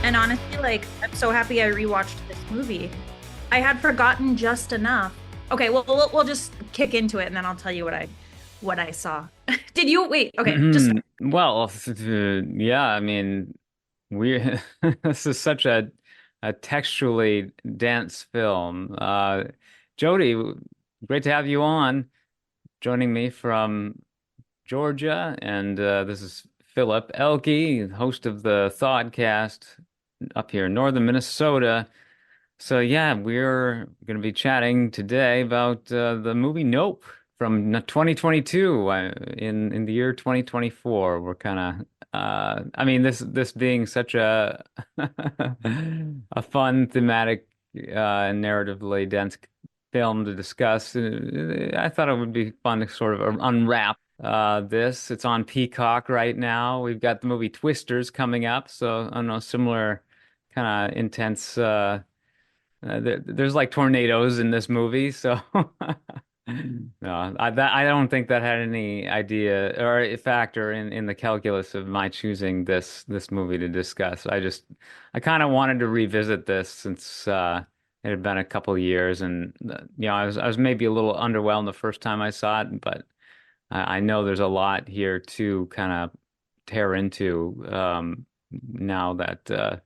And honestly, like, I'm so happy I rewatched this movie. I had forgotten just enough. Okay, well, we'll just kick into it and then I'll tell you what I saw. Did you wait? Okay, just Well, yeah, I mean, we this is such a textually dense film. Jody, great to have you on, joining me from Georgia, and this is Philip Elke, host of the Thoughtcast up here in northern Minnesota. So yeah, we're going to be chatting today about the movie Nope from 2022 in the year 2024. We're kind of I mean this being such a a fun thematic and narratively dense film to discuss. I thought it would be fun to sort of unwrap this. It's on Peacock right now. We've got the movie Twisters coming up, so I don't know, similar kind of intense there's like tornadoes in this movie, so no, I don't think that had any idea or a factor in the calculus of my choosing this movie to discuss. I kind of wanted to revisit this since it had been a couple of years, and I was maybe a little underwhelmed the first time I saw it, but I know there's a lot here to kind of tear into now that.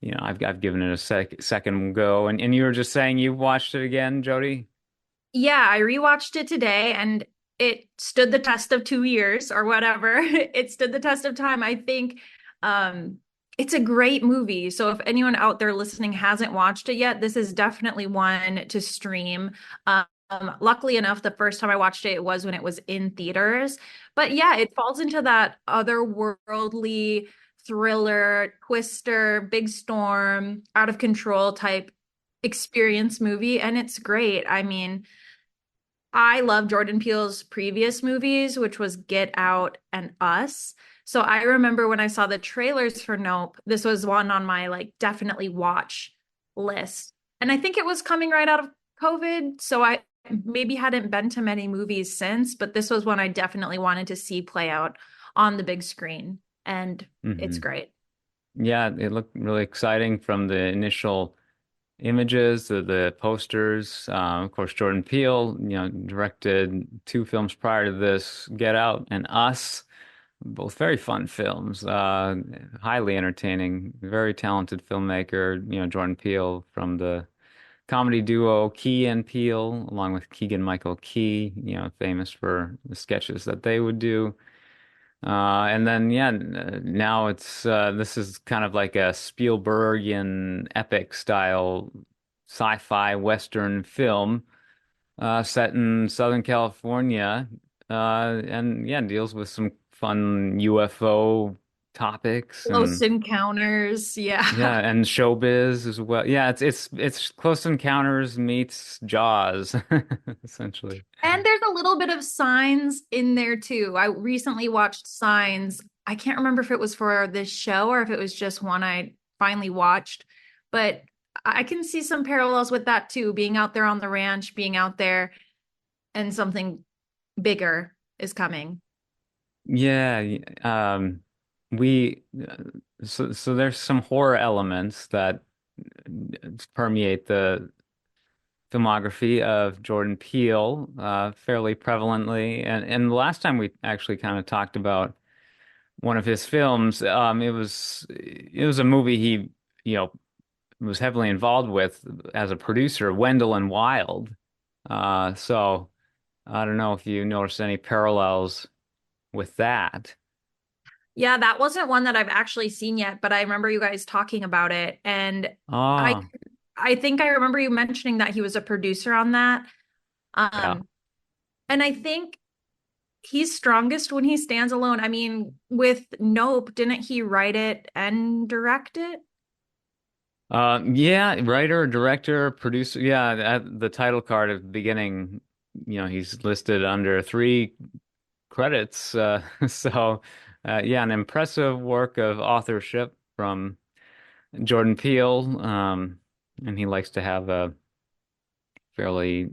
I've given it a second go, and you were just saying you watched it again, Jody? yeah, I rewatched it today and it stood the test of 2 years or whatever. It stood the test of time. I think it's a great movie. So if anyone out there listening hasn't watched it yet, this is definitely one to stream. Luckily enough, the first time I watched it, it was when it was in theaters. But yeah, it falls into that otherworldly thriller, twister, big storm, out of control type experience movie, and it's great. I mean, I love Jordan Peele's previous movies, which was Get Out and Us. So I remember when I saw the trailers for Nope, this was one on my like definitely watch list. And I think it was coming right out of COVID, so I maybe hadn't been to many movies since, but this was one I definitely wanted to see play out on the big screen, and it's Hmm. great. Yeah, it looked really exciting from the initial images, the posters. Of course, Jordan Peele, directed two films prior to this, Get Out and Us, both very fun films, highly entertaining, very talented filmmaker. Jordan Peele from the comedy duo Key and Peele, along with Keegan-Michael Key, famous for the sketches that they would do. And then, yeah, now this is kind of like a Spielbergian epic style sci-fi Western film set in Southern California. And yeah, deals with some fun UFO topics Close and Encounters, yeah. yeah, and showbiz as well. Yeah, it's Close Encounters meets Jaws, essentially. And there's a little bit of Signs in there too. I recently watched Signs. I can't remember if it was for this show or if it was just one I finally watched, but I can see some parallels with that too, being out there on the ranch, being out there and something bigger is coming. Yeah, we so there's some horror elements that permeate the filmography of Jordan Peele fairly prevalently, and the last time we actually kind of talked about one of his films, it was a movie he you know was heavily involved with as a producer, Wendell and Wild. So I don't know if you noticed any parallels with that. Yeah, that wasn't one that I've actually seen yet, but I remember you guys talking about it. And I Oh, I think I remember you mentioning that he was a producer on that. yeah. Um, and I think he's strongest when he stands alone. I mean, with Nope, didn't he write it and direct it? Yeah, writer, director, producer. Yeah, at the title card at the beginning, he's listed under three credits. So, yeah, an impressive work of authorship from Jordan Peele. And he likes to have a fairly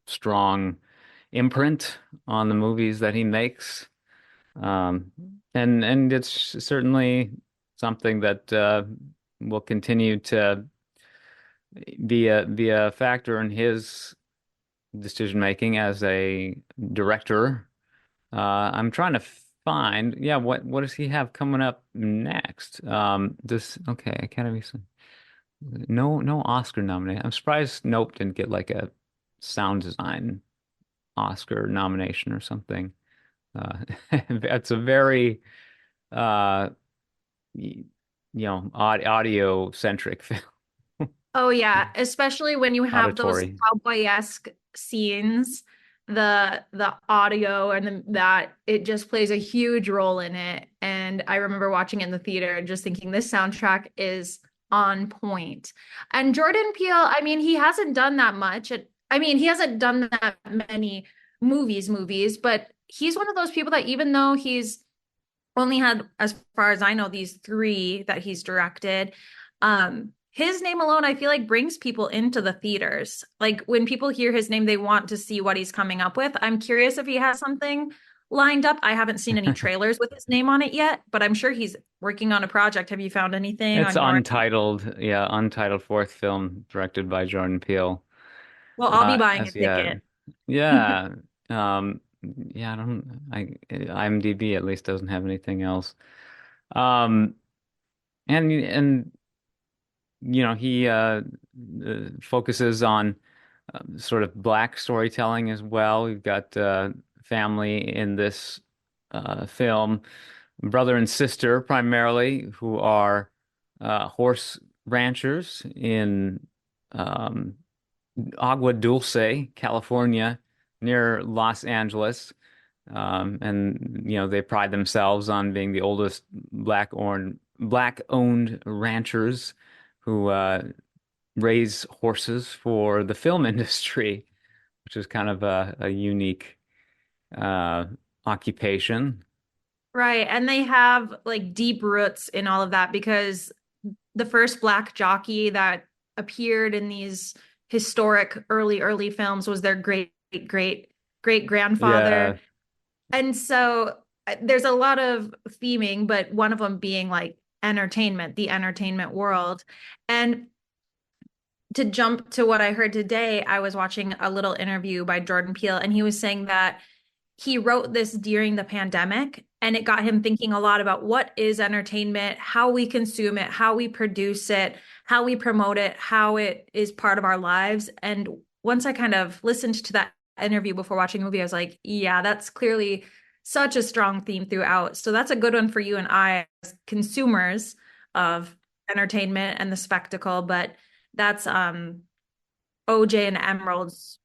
strong imprint on the movies that he makes. Um, and it's certainly something that will continue to be a factor in his decision making as a director. I'm trying to find, yeah, what does he have coming up next? This okay, Academy. No Oscar nomination. I'm surprised Nope didn't get like a sound design Oscar nomination or something. That's a very uh audio centric film, Oh yeah, especially when you have those auditory. cowboy-esque scenes, the audio and that it just plays a huge role in it. And I remember watching it in the theater and just thinking this soundtrack is on point. And Jordan Peele, I mean, he hasn't done that much. I mean, he hasn't done that many movies, but he's one of those people that even though he's only had, as far as I know, these three that he's directed. His name alone, I feel like brings people into the theaters. Like when people hear his name, they want to see what he's coming up with. I'm curious if he has something lined up. I haven't seen any trailers with his name on it yet, but I'm sure he's working on a project. Have you found anything It's on your? untitled, yeah, untitled fourth film directed by Jordan Peele. Well, I'll be buying a As yeah, ticket. yeah, yeah. IMDb at least doesn't have anything else. Um, and he focuses on sort of black storytelling as well. We've got family in this film, brother and sister primarily, who are horse ranchers in um, Agua Dulce, California, near Los Angeles. And they pride themselves on being the oldest black owned ranchers who raise horses for the film industry, which is kind of a unique uh, occupation. Right. And they have like deep roots in all of that because the first black jockey that appeared in these historic early films was their great Yeah, grandfather. And so there's a lot of theming, but one of them being like entertainment, the entertainment world. And to jump to what I heard today, I was watching a little interview by Jordan Peele, and he was saying that he wrote this during the pandemic, and it got him thinking a lot about what is entertainment, how we consume it, how we produce it, how we promote it, how it is part of our lives. And once I kind of listened to that interview before watching the movie, I was like, yeah, that's clearly such a strong theme throughout. So that's a good one for you and I as consumers of entertainment and the spectacle. But that's OJ and Emerald's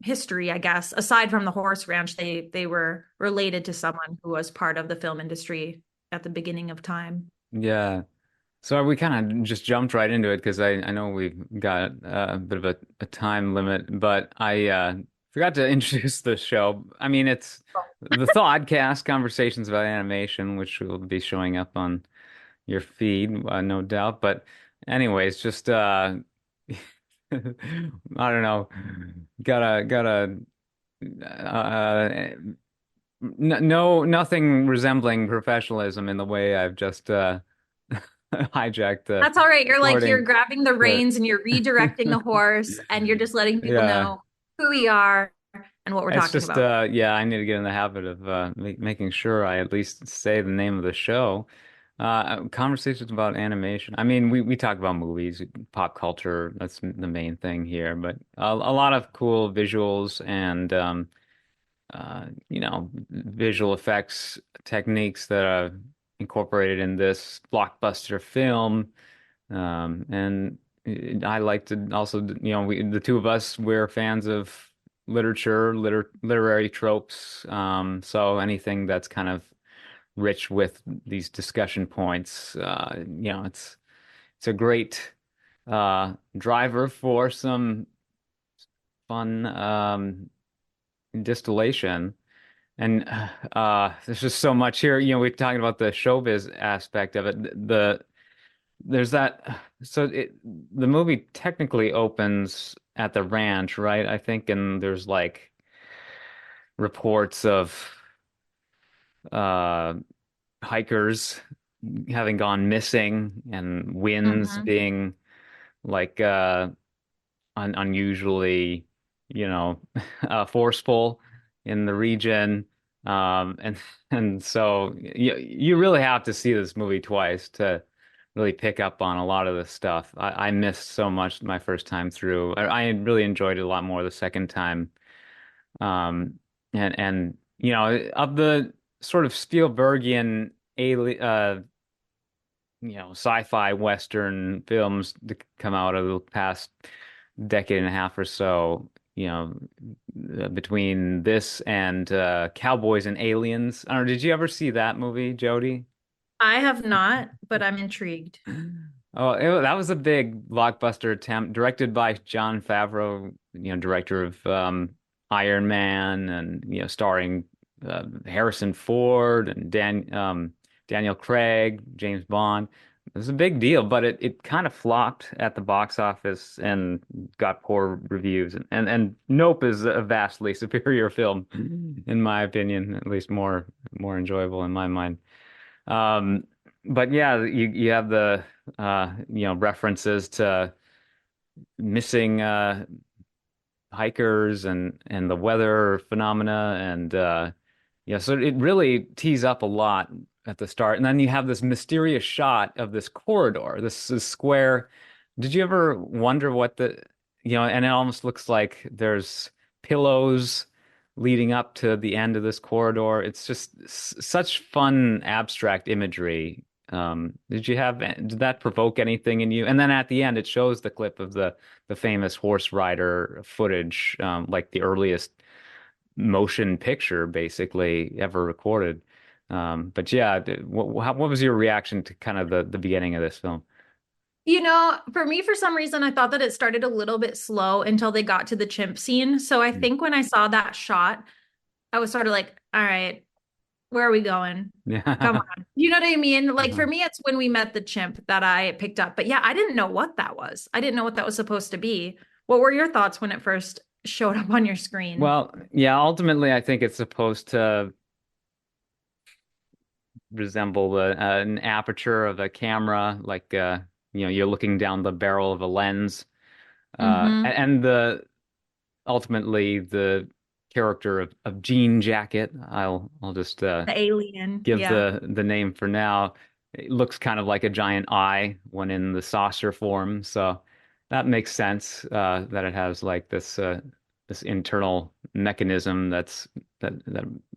history, I guess. Aside from the horse ranch, they were related to someone who was part of the film industry at the beginning of time. yeah. So we kind of just jumped right into it because I know we've got a bit of a time limit, but I forgot to introduce the show. I mean, it's the Thoughtcast Conversations about Animation, which will be showing up on your feed, no doubt. But anyways, just I don't know, gotta nothing resembling professionalism in the way I've just hijacked the That's all right. You're recording. grabbing the But reins and you're redirecting the horse and you're just letting people yeah, know who we are and what we're it's talking just about. yeah, I need to get in the habit of making sure I at least say the name of the show. Conversations about animation. I mean, we talk about movies, pop culture. That's the main thing here, but a lot of cool visuals and visual effects techniques that are incorporated in this blockbuster film. And I like to also, the two of us, we're fans of literary tropes. So anything that's kind of rich with these discussion points, it's a great driver for some fun distillation. And there's just so much here. You know, we're talking about the showbiz aspect of it. There's that. So the movie technically opens at the ranch, right? I think, and there's like reports of uh hikers having gone missing and winds Hmm. being like unusually, you know, forceful in the region. And and so you really have to see this movie twice to really pick up on a lot of this stuff. I missed so much my first time through. I really enjoyed it a lot more the second time. Um, and you know, of the sort of Spielbergian alien, you know, sci-fi Western films to come out of the past decade and a half or so, you know, between this and Cowboys and Aliens. I don't know, did you ever see that movie, Jody? I have not, but I'm intrigued. Oh, that was a big blockbuster attempt, directed by Jon Favreau, you know, director of Iron Man, and you know, starring Harrison Ford and Daniel Craig, James Bond. It was a big deal, but it kind of flopped at the box office and got poor reviews. And Nope is a vastly superior film, in my opinion, at least more enjoyable in my mind. Um, but yeah, you have the you know, references to missing hikers and the weather phenomena, and yeah, so it really tees up a lot at the start. And then you have this mysterious shot of this corridor, this square. Did you ever wonder what the, you know, and it almost looks like there's pillows leading up to the end of this corridor. It's just such fun abstract imagery. Did that provoke anything in you? And then at the end, it shows the clip of the famous horse rider footage, like the earliest motion picture basically ever recorded. But yeah, what was your reaction to kind of the beginning of this film? For me, for some reason, I thought that it started a little bit slow until they got to the chimp scene. So I think when I saw that shot, I was sort of like, all right, where are we going? Come Yeah. on. You know what I mean? Like Uh-huh. for me, it's when we met the chimp that I picked up. But yeah, I didn't know what that was. I didn't know what that was supposed to be. What were your thoughts when it first showed up on your screen? Well, yeah, ultimately, I think it's supposed to resemble an aperture of a camera, like you know, you're looking down the barrel of a lens, Mm-hmm. and the ultimately the character of Jean Jacket. I'll just The alien. give Yeah. the name for now. It looks kind of like a giant eye when in the saucer form, so that makes sense that it has like this internal mechanism that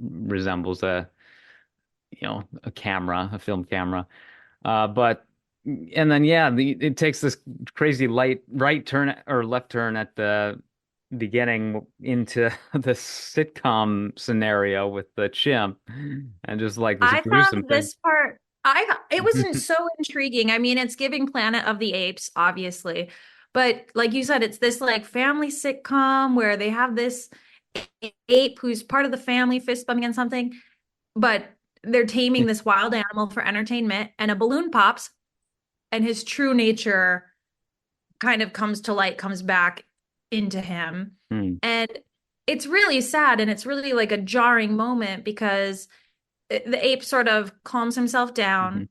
resembles a, you know, a camera, a film camera. But and then yeah, it takes this crazy light right turn or left turn at the beginning into the sitcom scenario with the chimp and just like this I gruesome found thing. this part, it wasn't so intriguing. I mean, it's giving Planet of the Apes, obviously. But like you said, it's this like family sitcom where they have this ape who's part of the family fist bumping on something, but they're taming this wild animal for entertainment, and a balloon pops, and his true nature kind of comes to light, comes back into him. Hmm. And it's really sad, and it's really like a jarring moment because the ape sort of calms himself Mhm. down,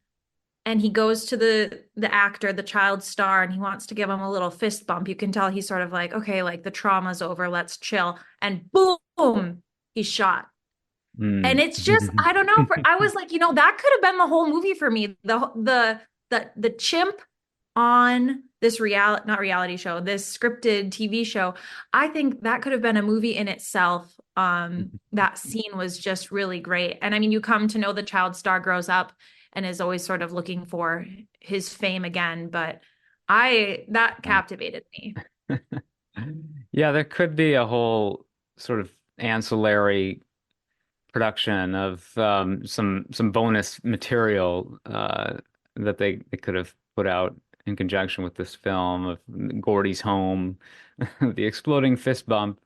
and he goes to the actor, the child star, and he wants to give him a little fist bump. You can tell he's sort of like, okay, like the trauma's over, let's chill. And boom, he's shot. Hmm. And it's just, I don't know, I was like, that could have been the whole movie for me. The chimp on this not reality show, this scripted TV show. I think that could have been a movie in itself. That scene was just really great. And I mean, you come to know the child star grows up and is always sort of looking for his fame again. But that captivated me. Yeah, there could be a whole sort of ancillary production of some bonus material that they could have put out. in conjunction with this film of Gordy's home, the exploding fist bump.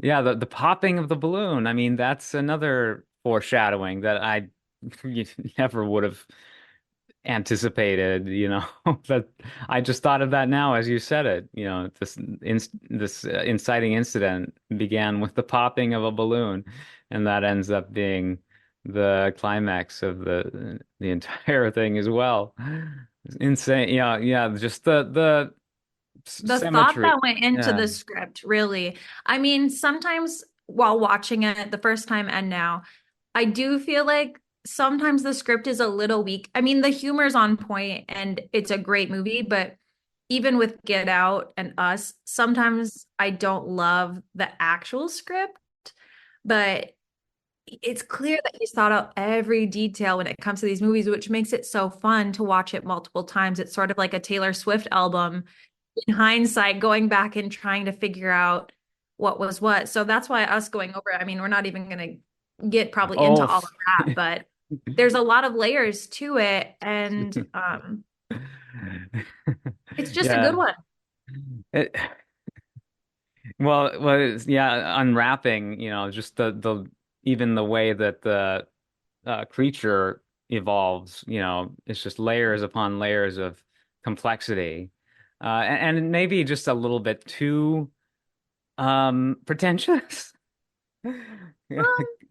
Yeah, the popping of the balloon. I mean, that's another foreshadowing that I never would have anticipated, that I just thought of that now as you said it. This inciting incident began with the popping of a balloon, and that ends up being the climax of the entire thing as well. It's insane. Yeah, yeah, just the The thought symmetry. that went into Yeah. the script, really. I mean, sometimes while watching it the first time and now, I do feel like sometimes the script is a little weak. I mean, the humor's on point and it's a great movie, but even with Get Out and Us, sometimes I don't love the actual script, but it's clear that he's thought out every detail when it comes to these movies, which makes it so fun to watch it multiple times. It's sort of like a Taylor Swift album in hindsight, going back and trying to figure out what was what. So that's why us going over it, I mean, we're not even going to get probably into Oh, all of that, but there's a lot of layers to it. And it's just a good yeah. one. It, yeah, unwrapping, just the even the way that the creature evolves, it's just layers upon layers of complexity. And maybe just a little bit too pretentious. Yeah,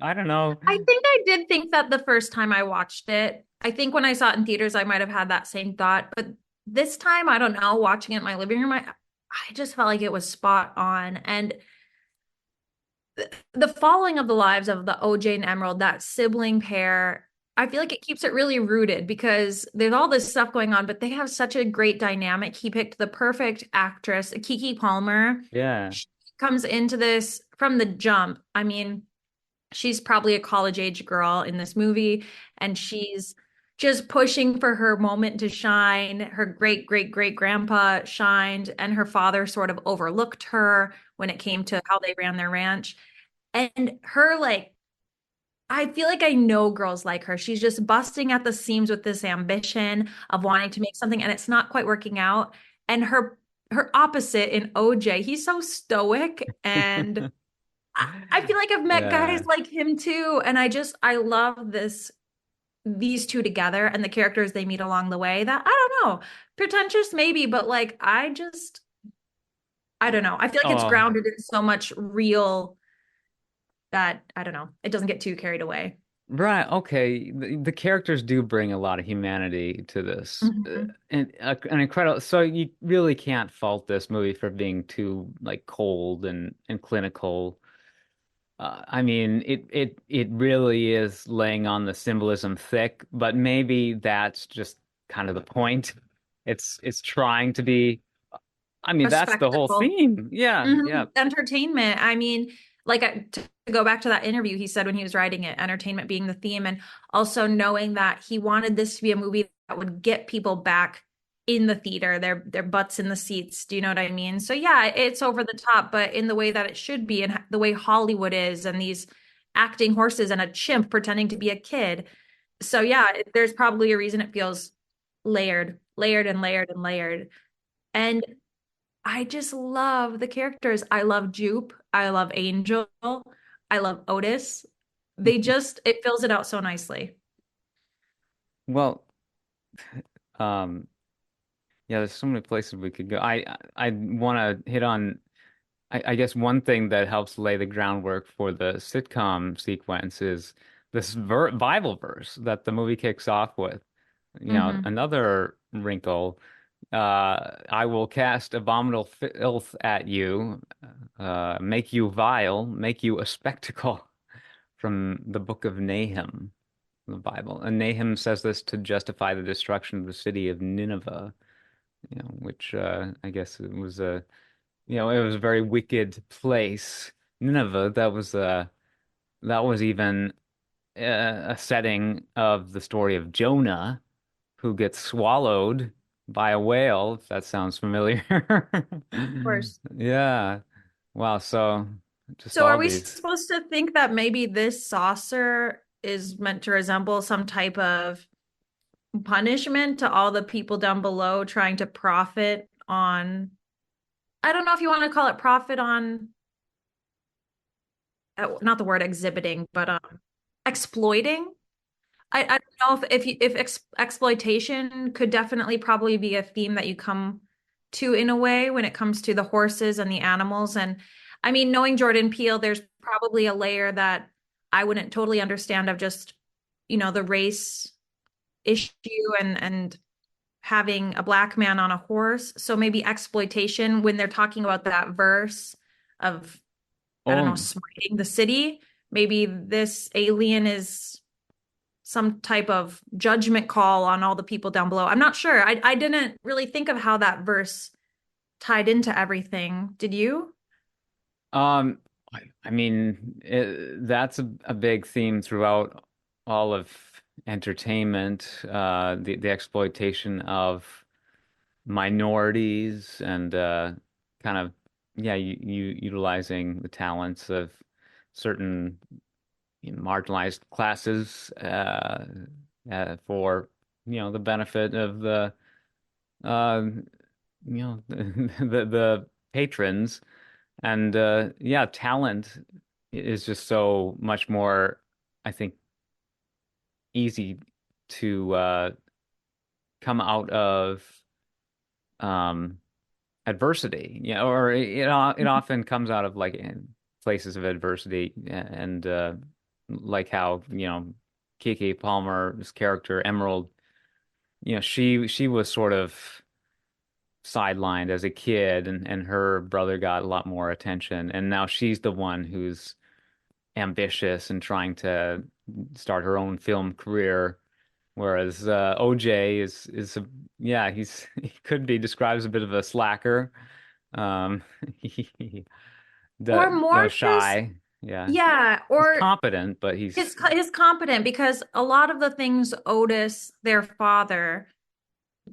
I don't know. I think I did think that the first time I watched it. I think when I saw it in theaters, I might have had that same thought. But this time, I don't know, watching it in my living room, I just felt like it was spot on. And the following of the lives of the OJ and Emerald, that sibling pair, I feel like it keeps it really rooted because there's all this stuff going on, but they have such a great dynamic. He picked the perfect actress, Keke Palmer. Yeah. She comes into this from the jump. I mean, she's probably a college age girl in this movie, and she's just pushing for her moment to shine. Her great great great grandpa shined, and her father sort of overlooked her when it came to how they ran their ranch. And her, like, I feel like I know girls like her. She's just busting at the seams with this ambition of wanting to make something, and it's not quite working out. And her opposite in OJ, he's so stoic, and I feel like I've met guys Yeah. like him too. And I love these two together and the characters they meet along the way. That I don't know, pretentious maybe, but like I don't know. I feel like it's Oh, grounded in so much real that I don't know. It doesn't get too carried away. right. Okay. The characters do bring a lot of humanity to this. Mhm. And an incredible, so you really can't fault this movie for being too like cold and clinical. I mean, it really is laying on the symbolism thick, but maybe that's just kind of the point. It's trying to be, I mean, A that's the whole spectacle. theme. Yeah, yeah, Entertainment. I mean, like to go back to that interview, he said when he was writing it, entertainment being the theme, and also knowing that he wanted this to be a movie that would get people back in the theater, their butts in the seats. Do you know what I mean? So yeah, it's over the top, but in the way that it should be, and the way Hollywood is, and these acting horses and a chimp pretending to be a kid. So yeah, there's probably a reason it feels layered, layered and layered and layered. And I just love the characters. I love Jupe. I love Angel. I love Otis. It fills it out so nicely. Well, um, yeah, there's so many places we could go. I want to hit on, I guess one thing that helps lay the groundwork for the sitcom sequence is this ver Bible verse that the movie kicks off with. Hmm. Another wrinkle. I will cast abominable filth at you, make you vile, make you a spectacle from the book of Nahum, the Bible. And Nahum says this to justify the destruction of the city of Nineveh, which I guess it was it was a very wicked place. Nineveh, that was even a setting of the story of Jonah, who gets swallowed by a whale, if that sounds familiar. Of course. Yeah. Wow. So just So are all we these. supposed to think that maybe this saucer is meant to resemble some type of punishment to all the people down below trying to profit on, I don't know if you want to call it profit on, not the word exhibiting, but exploiting. I don't know if exploitation could definitely probably be a theme that you come to in a way when it comes to the horses and the animals. And I mean, knowing Jordan Peele, there's probably a layer that I wouldn't totally understand of just, the race issue and having a black man on a horse. So maybe exploitation when they're talking about that verse of, I don't know, Oh, smiting the city. Maybe this alien is some type of judgment call on all the people down below. I'm not sure. I didn't really think of how that verse tied into everything. Did you? um, I mean, that's a big theme throughout all of entertainment, the exploitation of minorities and kind of yeah, you utilizing the talents of certain marginalized classes for the benefit of the uh, the patrons. And yeah, talent is just so much more, I think, easy to come out of um, adversity, or it often comes out of like in places of adversity, and like how Keke Palmer's character Emerald, she was sort of sidelined as a kid, and her brother got a lot more attention, and now she's the one who's ambitious and trying to start her own film career. Whereas OJ is yeah, he could be described as a bit of a slacker. Um, he, Or more just, shy. Yeah, yeah, he's or competent, but his competent because a lot of the things Otis, their father,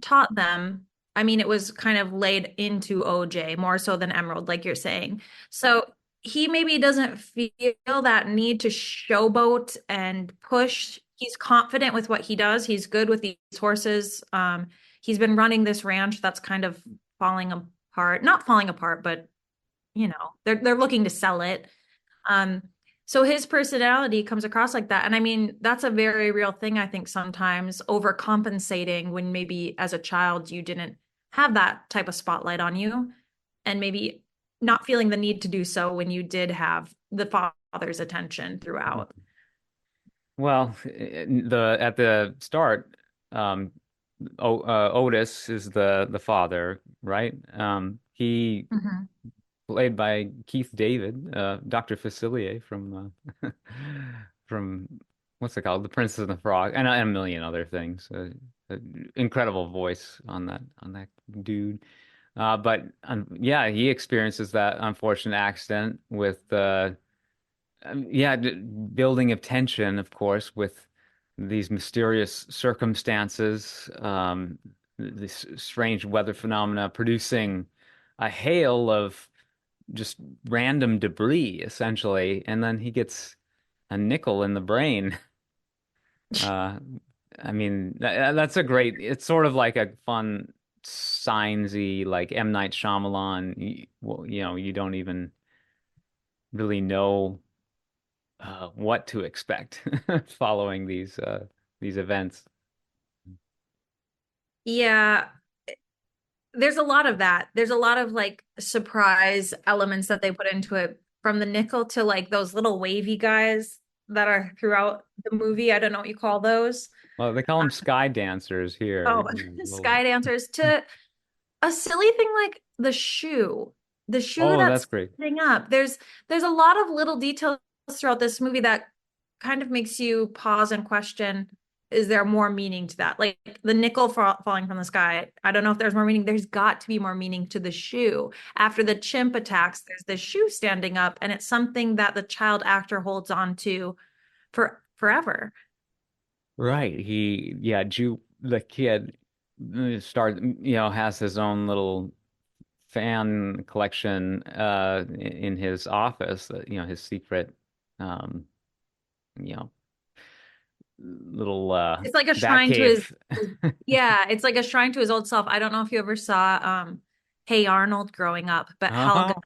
taught them, I mean, it was kind of laid into OJ more so than Emerald, like you're saying. So he maybe doesn't feel that need to showboat and push. He's confident with what he does. He's good with these horses. He's been running this ranch that's kind of falling apart, not falling apart, but they're looking to sell it. Um, so his personality comes across like that. And I mean, that's a very real thing, I think, sometimes overcompensating when maybe as a child you didn't have that type of spotlight on you, and maybe not feeling the need to do so when you did have the father's attention throughout. well, the at the start, um, Otis is the father, right? He Mhm. played by Keith David, Dr. Facilier from what's it called, The Princess and the Frog, and a million other things. Incredible voice on that dude. But yeah, he experiences that unfortunate accident with yeah, building of tension, of course, with these mysterious circumstances, this strange weather phenomena producing a hail of just random debris, essentially, and then he gets a nickel in the brain. Uh, I mean, that's a great. It's sort of like a fun, signsy, like M. Night Shyamalan. Well, you don't even really know what to expect following these events. Yeah, there's a lot of that. There's a lot of like surprise elements that they put into it, from the nickel to like those little wavy guys that are throughout the movie. I don't know what you call those. Well, they call them sky dancers here. Oh, Little... sky dancers, to a silly thing like the shoe Oh, that's that's great. sitting up. There's a lot of little details throughout this movie that kind of makes you pause and question, is there more meaning to that? Like the nickel falling from the sky. I don't know if there's more meaning. There's got to be more meaning to the shoe. After the chimp attacks, there's the shoe standing up, and it's something that the child actor holds on to for forever. Right. Yeah, the kid has his own little fan collection in his office, his secret, um, you know, little It's like a bat shrine to his, cave. yeah, it's like a shrine to his old self. I don't know if you ever saw Hey Arnold growing up, but Helga Oh,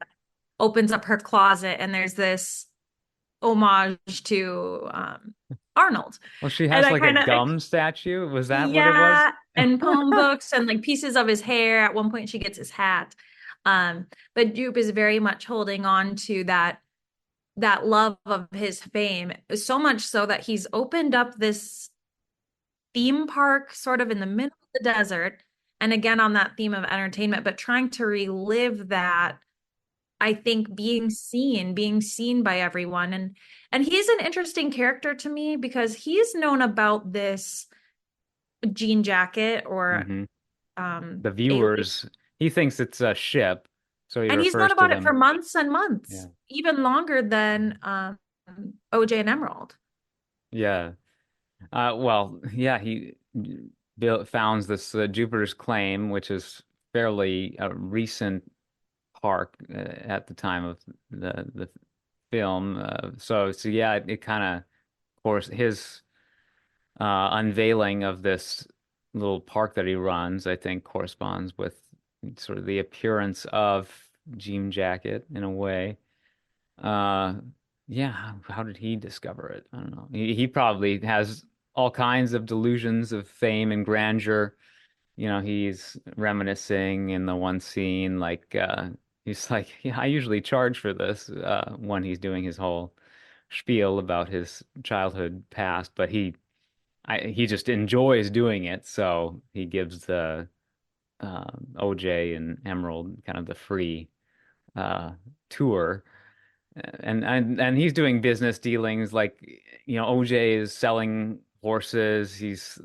opens up her closet and there's this homage to Arnold. well, she And has I like a kind of, gum statue. Was that what it was? yeah, and poem books and like pieces of his hair. At one point, she gets his hat. But Jupe is very much holding on to that love of his fame, so much so that he's opened up this theme park sort of in the middle of the desert. And again, on that theme of entertainment, but trying to relive that, I think being seen by everyone. And he's an interesting character to me because he's known about this jean jacket or Hmm. um The alien. viewers, he thinks it's a ship, so he And he's known refers to about it for them. months and months, Yeah. even longer than OJ and Emerald. Yeah. Well, yeah, he built founds this Jupiter's Claim, which is fairly recent park at the time of the film. So yeah, it kind of course his unveiling of this little park that he runs, I think, corresponds with sort of the appearance of Jean Jacket in a way. Uh, yeah, how did he discover it? I don't know. He probably has all kinds of delusions of fame and grandeur. You know, he's reminiscing in the one scene, like he's like, yeah, I usually charge for this when he's doing his whole spiel about his childhood past, but he just enjoys doing it, so he gives the OJ and Emerald kind of the free uh, tour, and he's doing business dealings like OJ is selling horses, he's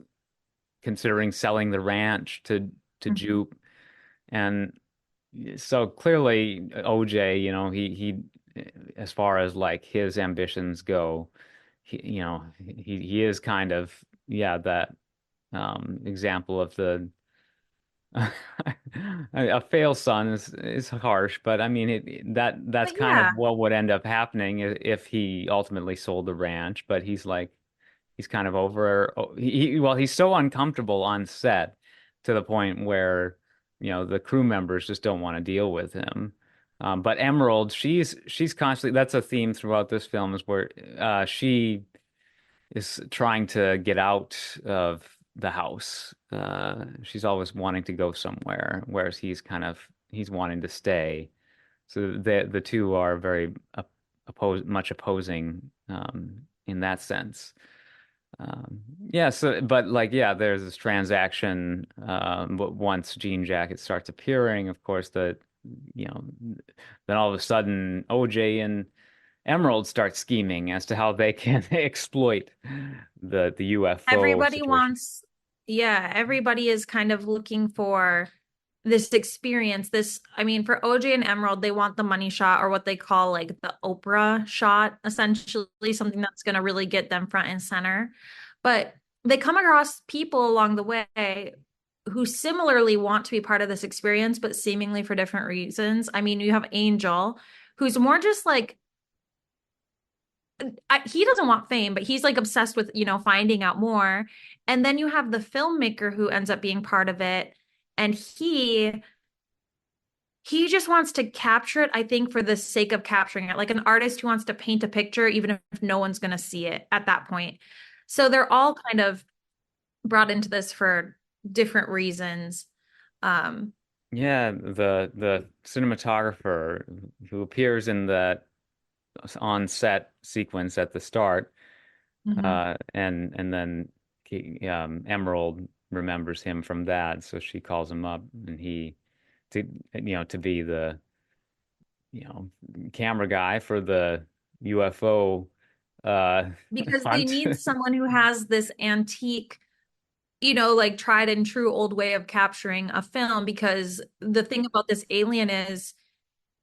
considering selling the ranch to Mhm. Jupe, and so clearly OJ, he as far as like his ambitions go, he is kind of yeah that example of the a fail son is harsh, but I mean that's But kind of yeah, what would end up happening if he ultimately sold the ranch. But he's kind of over. Well, he's so uncomfortable on set to the point where the crew members just don't want to deal with him. But Emerald, she's constantly that's a theme throughout this film is where she is trying to get out of the house. She's always wanting to go somewhere, whereas he's wanting to stay. So the two are very much opposing in that sense. Yeah, so but like yeah, there's this transaction. But once Jean Jacket starts appearing, of course, you know, then all of a sudden OJ and Emerald starts scheming as to how they can exploit the UFO everybody situation. wants, yeah, everybody is kind of looking for this experience. This, I mean, for OJ and Emerald, they want the money shot or what they call like the Oprah shot, essentially, something that's going to really get them front and center. But they come across people along the way who similarly want to be part of this experience, but seemingly for different reasons. I mean, you have Angel, who's more just like, he doesn't want fame, but he's like obsessed with, finding out more. And then you have the filmmaker who ends up being part of it. And he just wants to capture it, I think, for the sake of capturing it, like an artist who wants to paint a picture, even if no one's going to see it at that point. So they're all kind of brought into this for different reasons. Um, Yeah, the cinematographer who appears in the on set sequence at the start, mhm. and then Emerald remembers him from that, so she calls him up, and he to to be the you know camera guy for the UFO Because they hunt. need someone who has this antique, like tried and true old way of capturing a film. Because the thing about this alien is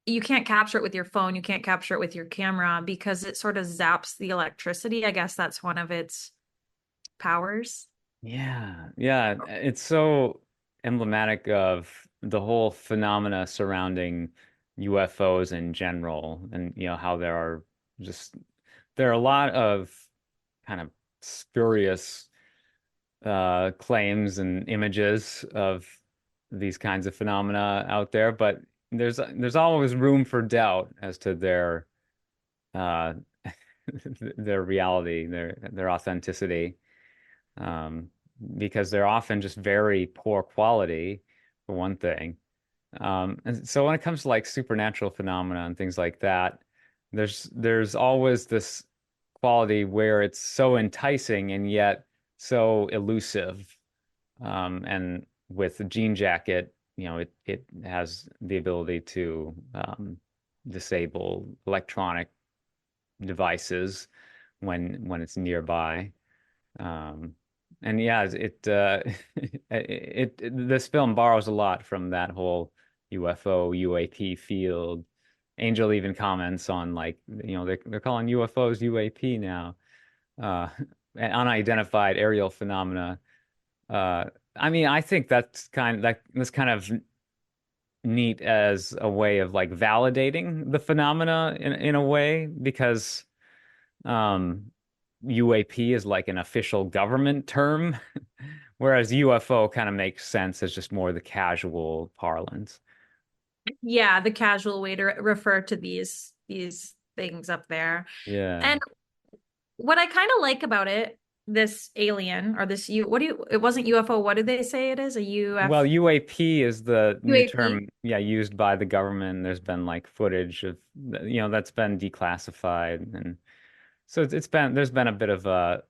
you can't capture it with your phone, you can't capture it with your camera because it sort of zaps the electricity. I guess that's one of its powers. Yeah, yeah, it's so emblematic of the whole phenomena surrounding UFOs in general, and how just there are a lot of kind of spurious claims and images of these kinds of phenomena out there, but there's always room for doubt as to uh, their reality, their authenticity, um, because they're often just very poor quality, for one thing. And so when it comes to like supernatural phenomena and things like that, there's always this quality where it's so enticing and yet so elusive. And with the Jean Jacket, it has the ability to disable electronic devices when it's nearby. Um, and yeah, this film borrows a lot from that whole UFO UAP field. Angel even comments on like, they're calling UFOs UAP now, uh, unidentified aerial phenomena. Uh, I mean, I think that's kind of neat as a way of like validating the phenomena in a way because um, UAP is like an official government term, whereas UFO kind of makes sense as just more the casual parlance. Yeah, the casual way to refer to these things up there. Yeah. And what I kind of like about it, this alien or this U, what do you, it wasn't UFO, what did they say it is? A Well, UF, UAP is the new UAP? term, yeah, used by the government. There's been like footage of, that's been declassified, and so there's been a bit of a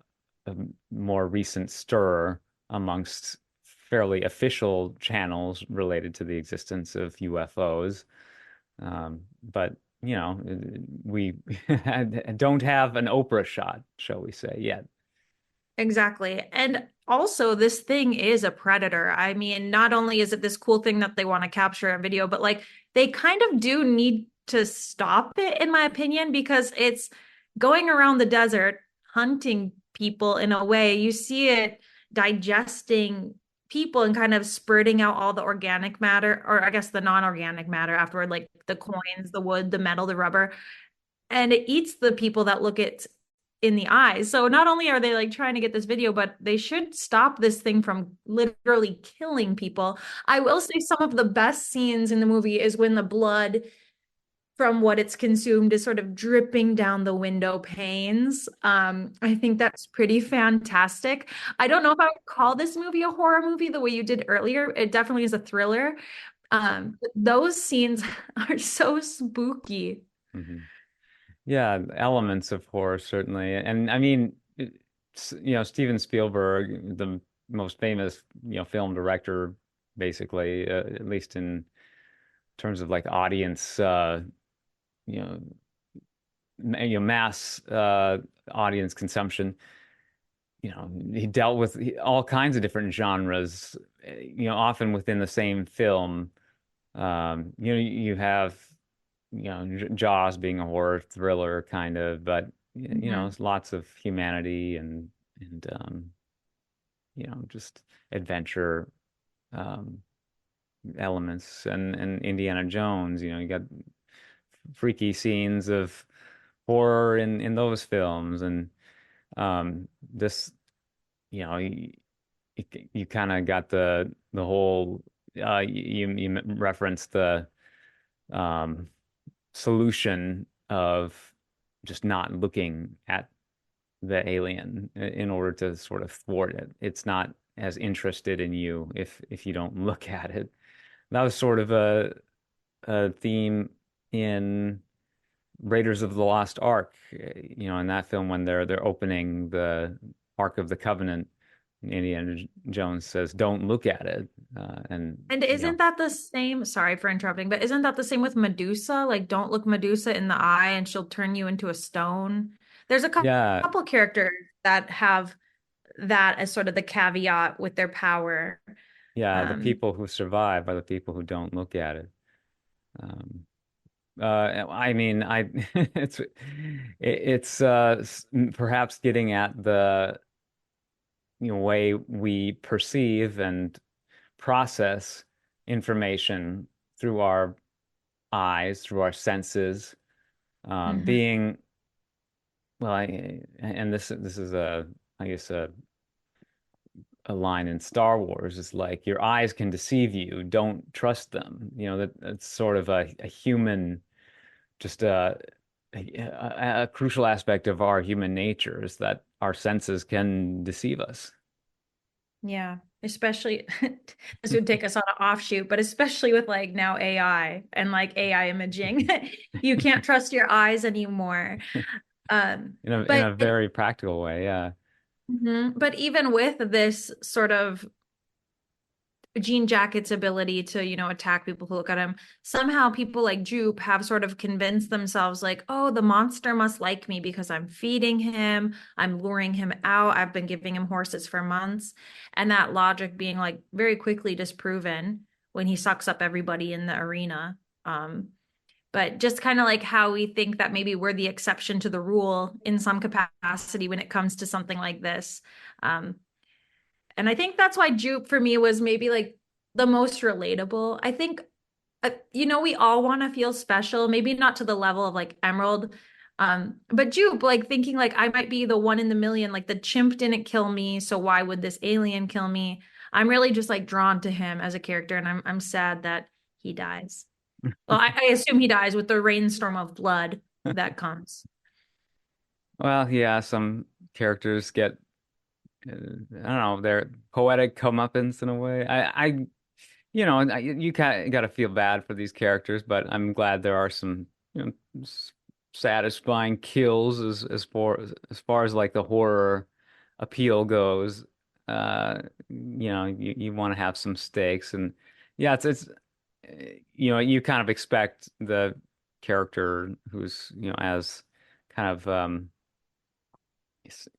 more recent stir amongst fairly official channels related to the existence of UFOs. But we don't have an Oprah shot, shall we say, yet. Exactly. And also, this thing is a predator. I mean, not only is it this cool thing that they want to capture a video, but like they kind of do need to stop it, in my opinion, because it's going around the desert hunting people in a way. You see it digesting people and kind of spurting out all the organic matter, or I guess the non-organic matter afterward, like the coins, the wood, the metal, the rubber, and it eats the people that look it in the eyes. So not only are they like trying to get this video, but they should stop this thing from literally killing people. I will say some of the best scenes in the movie is when the blood from what it's consumed is sort of dripping down the window panes. I think that's pretty fantastic. I don't know if I would call this movie a horror movie the way you did earlier. It definitely is a thriller. But those scenes are so spooky. Mhm. Yeah, elements of horror certainly, and I mean, Steven Spielberg, the most famous film director, basically, at least in terms of like audience, you know, mass audience consumption. He dealt with all kinds of different genres, often within the same film. You have, Jaws being a horror thriller kind of, but Mhm. it's lots of humanity and just adventure um, elements and Indiana Jones. You got freaky scenes of horror in those films, and this, you, you kind of got the whole. You referenced the um, solution of just not looking at the alien in order to sort of thwart it. It's not as interested in you if you don't look at it. That was sort of a theme in Raiders of the Lost Ark, in that film when they're opening the Ark of the Covenant, Indiana Jones says, "Don't look at it," and And isn't that the same? Sorry for interrupting, but isn't that the same with Medusa? Like, don't look Medusa in the eye and she'll turn you into a stone. There's a yeah, couple characters that have that as sort of the caveat with their power. yeah, the Um, people who survive are the people who don't look at it. Um, I mean, it's perhaps getting at the way we perceive and process information through our eyes, through our senses, mhm. being well. And this is I guess a line in Star Wars is like your eyes can deceive you, don't trust them. That's sort of a human, just a crucial aspect of our human nature is that our senses can deceive us. Yeah, especially this would take us on an offshoot, but especially with like now AI and like AI imaging, you can't trust your eyes anymore. In a But very practical way, yeah. mhm, but even with this sort of Jean Jacket's ability to, attack people who look at him, somehow people like Jupe have sort of convinced themselves, like, oh, the monster must like me because I'm feeding him, I'm luring him out, I've been giving him horses for months. And that logic being like very quickly disproven when he sucks up everybody in the arena. But just kind of like how we think that maybe we're the exception to the rule in some capacity when it comes to something like this. Um, and I think that's why Jupe for me was maybe like the most relatable. I think, we all want to feel special, maybe not to the level of like Emerald. But Jupe, like thinking like I might be the one in the million, like the chimp didn't kill me, so why would this alien kill me? I'm really just like drawn to him as a character, and I'm sad that he dies. Well, I assume he dies with the rainstorm of blood that comes. Well, yeah, some characters get, I don't know, they're poetic comeuppance in a way. You kind of got to feel bad for these characters, but I'm glad there are some, satisfying kills as far as like the horror appeal goes. You want to have some stakes, and yeah, you kind of expect the character who's, as kind of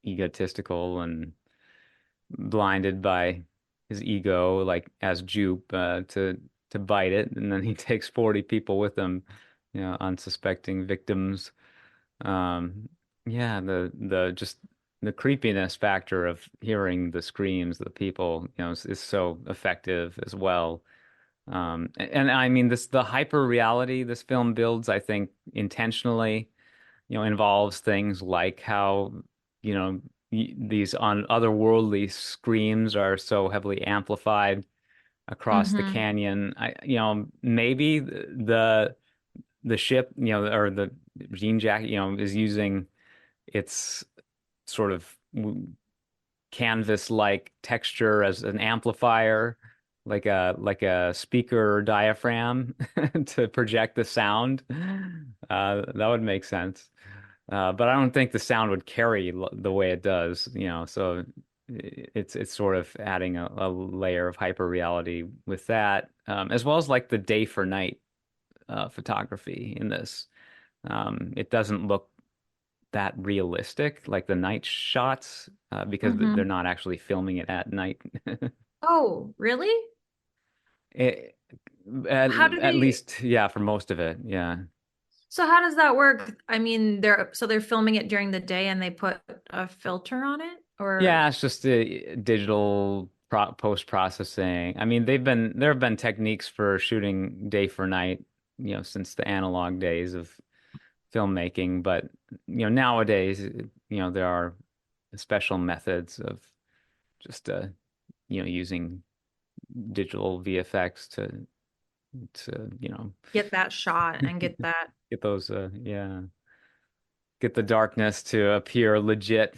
egotistical and blinded by his ego, like as Jupe, to bite it, and then he takes 40 people with him, unsuspecting victims. Um, yeah, the just the creepiness factor of hearing the screams of the people, is so effective as well. And I mean the hyper reality this film builds, I think, intentionally, involves things like how, you know, these on otherworldly screams are so heavily amplified across the Mm-hmm. canyon. Maybe the ship, or the jean jacket, is using its sort of canvas-like texture as an amplifier, like a speaker diaphragm to project the sound. That would make sense. But I don't think the sound would carry the way it does, so it's sort of adding a layer of hyper reality with that, as well as like the day for night photography in this. It doesn't look that realistic, like the night shots, because they're Mm-hmm. not actually filming it at night. Oh, really? It, at, How do at they? least, yeah, for most of it, yeah. So how does that work? I mean, they're filming it during the day and they put a filter on it, or Yeah, it's just the digital post-processing. I mean, there have been techniques for shooting day for night, since the analog days of filmmaking, but nowadays, there are special methods of just using digital VFX to get that shot and get that. get those yeah, get the darkness to appear legit.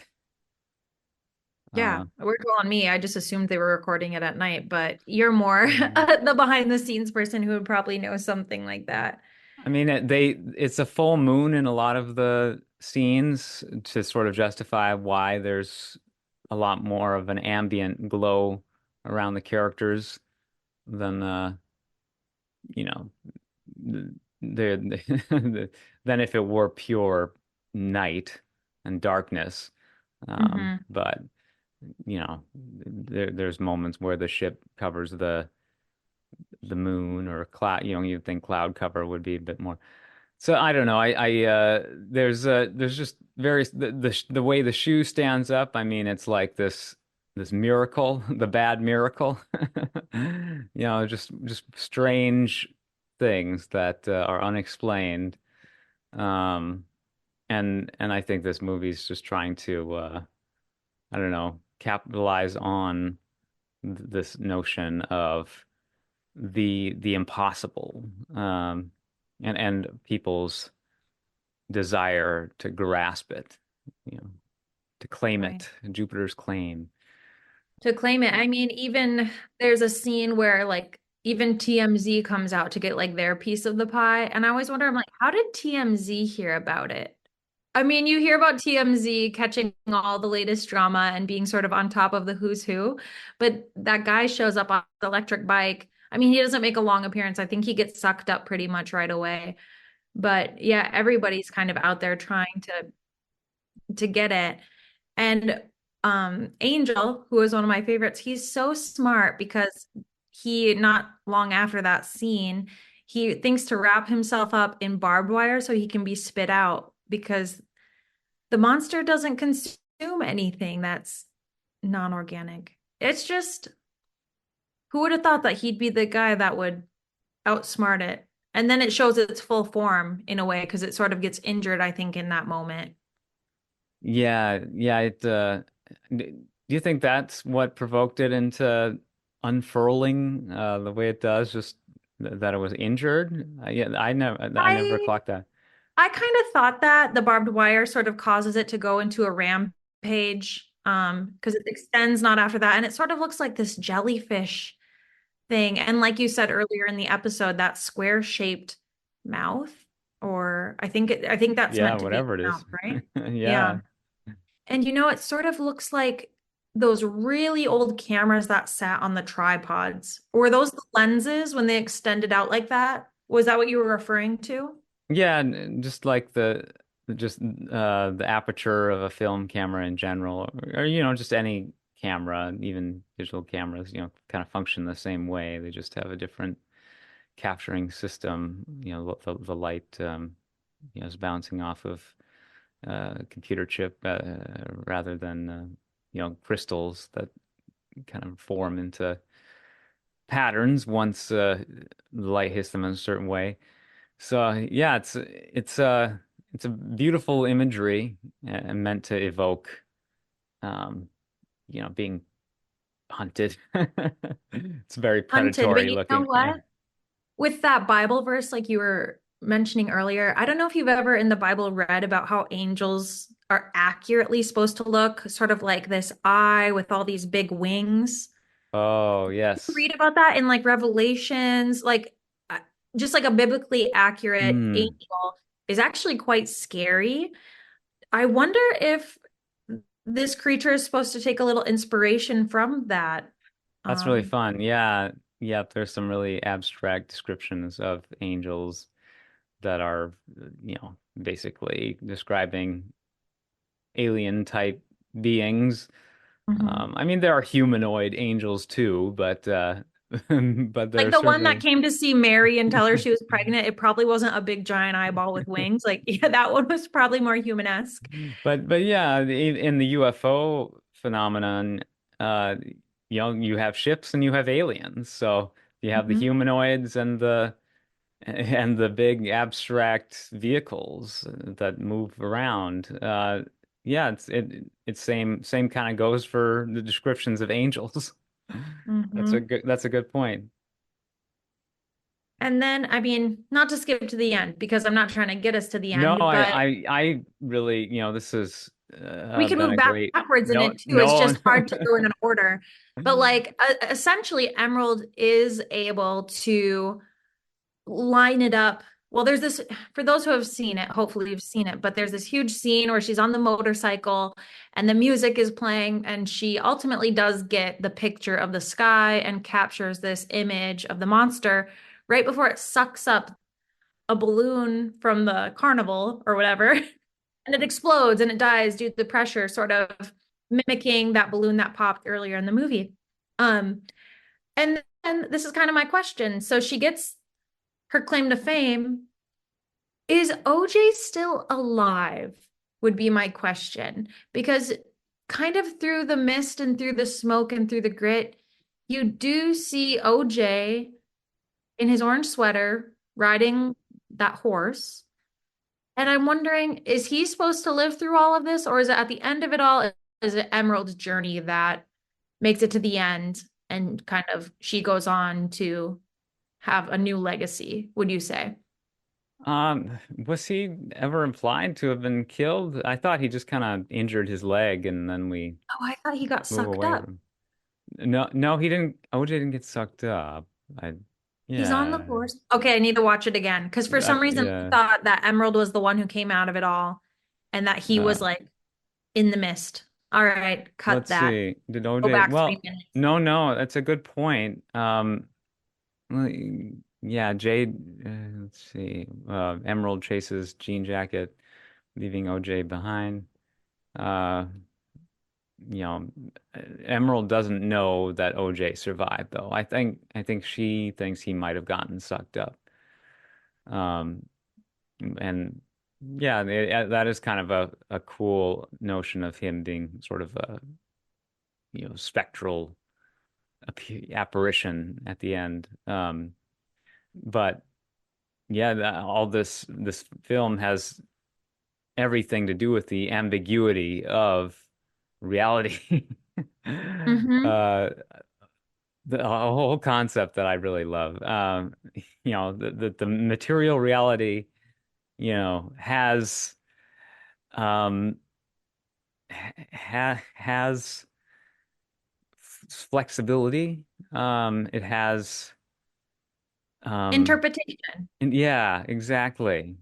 Yeah, Uh work well on me. I just assumed they were recording it at night, but you're more mm. the behind the scenes person who would probably know something like that. I mean, it's a full moon in a lot of the scenes to sort of justify why there's a lot more of an ambient glow around the characters than you know they're than if it were pure night and darkness. Hmm. But there's moments where the ship covers the moon or cloud. You'd think cloud cover would be a bit more. So I don't know. There's just various the way the shoe stands up. I mean, it's like this miracle, the bad miracle. Just strange things that are unexplained. Um, and I think this movie's just trying to I don't know, capitalize on this notion of the impossible, and people's desire to grasp it, you know, to claim Right. it, Jupiter's claim. To claim it. I mean, even there's a scene where like even TMZ comes out to get like their piece of the pie. And I always wonder, I'm like, how did TMZ hear about it? I mean, you hear about TMZ catching all the latest drama and being sort of on top of the who's who, but that guy shows up on the electric bike. I mean, he doesn't make a long appearance. I think he gets sucked up pretty much right away. But yeah, everybody's kind of out there trying to get it. And Angel, who is one of my favorites, he's so smart because he not long after that scene, he thinks to wrap himself up in barbed wire so he can be spit out because the monster doesn't consume anything that's non-organic. It's just who would have thought that he'd be the guy that would outsmart it? And then it shows its full form in a way because it sort of gets injured, I think, in that moment. Yeah, yeah. Do you think that's what provoked it into unfurling the way it does? Just that it was injured? Yeah, I never I clocked that. I kind of thought that the barbed wire sort of causes it to go into a rampage, because it extends not after that, and it sort of looks like this jellyfish thing. And like you said earlier in the episode, that square-shaped mouth, or I think that's Yeah, meant to be whatever it the is. mouth, right? Yeah. Yeah. And it sort of looks like those really old cameras that sat on the tripods. Were those the lenses when they extended out like that? Was that what you were referring to? Yeah, and just like the aperture of a film camera in general, or just any camera, even digital cameras, kind of function the same way. They just have a different capturing system. The light is bouncing off of a computer chip rather than crystals that kind of form into patterns once the light hits them in a certain way. So yeah, it's a beautiful imagery and meant to evoke um, being hunted. It's very Hunted, but predatory you know looking. Yeah. what? With that Bible verse, like you were mentioning earlier, I don't know if you've ever in the Bible read about how angels are accurately supposed to look, sort of like this eye with all these big wings. Oh, You yes. read about that in like Revelations, like uh, just like a biblically accurate Hmm. angel is actually quite scary. I wonder if this creature is supposed to take a little inspiration from that. That's really Um, fun. Yeah. Yeah, there's some really abstract descriptions of angels that are, basically describing alien type beings. mhm. I mean, there are humanoid angels too, but but Like they're the one that certainly. came to see Mary and tell her she was pregnant, it probably wasn't a big giant eyeball with wings. Like, yeah, that one was probably more human-esque. But yeah, in the UFO phenomenon, uh, you have ships and you have aliens. So you have the Mhm. humanoids and the big abstract vehicles that move around. Yeah, it's same kind of goes for the descriptions of angels. Mhm. That's a good point. And then, I mean, not to skip to the end because I'm not trying to get us to the No, end, but I really, this has we can been move a great. backwards in No, it too. It's no. just hard to go in an order. But like essentially, Emerald is able to line it up. Well, there's this, for those who have seen it, hopefully you've seen it, but there's this huge scene where she's on the motorcycle and the music is playing, and she ultimately does get the picture of the sky and captures this image of the monster right before it sucks up a balloon from the carnival or whatever. And it explodes and it dies due to the pressure, sort of mimicking that balloon that popped earlier in the movie. Um, and then this is kind of my question. So she gets her claim to fame. Is OJ still alive? Would be my question. Because kind of through the mist and through the smoke and through the grit, you do see OJ in his orange sweater riding that horse. And I'm wondering, is he supposed to live through all of this, or is it at the end of it all? is it Emerald's journey that makes it to the end and kind of she goes on to have a new legacy, would you say? Was he ever implied to have been killed? I thought he just kind of injured his leg and then we Oh, I thought he got move sucked away up. from. No, no, he didn't. OJ didn't get sucked up. I, He's on the yeah, force. Okay, I need to watch it again because for some reason I yeah. thought that Emerald was the one who came out of it all and that he Uh, was like in the mist. All right, cut let's that. see. Did Go OJ? back 3 minutes. No, no, that's a good point. Well, yeah, Jade. Let's see. Emerald chases Jean Jacket, leaving OJ behind. Uh, you know, Emerald doesn't know that OJ survived, though. I think she thinks he might have gotten sucked up. Um, and yeah, that is kind of a cool notion of him being sort of a, spectral apparition at the end. But yeah, all this film has everything to do with the ambiguity of reality. Mm-hmm. Uh, the a whole concept that I really love. The material reality, has um has flexibility. It has um Interpretation, and yeah, exactly.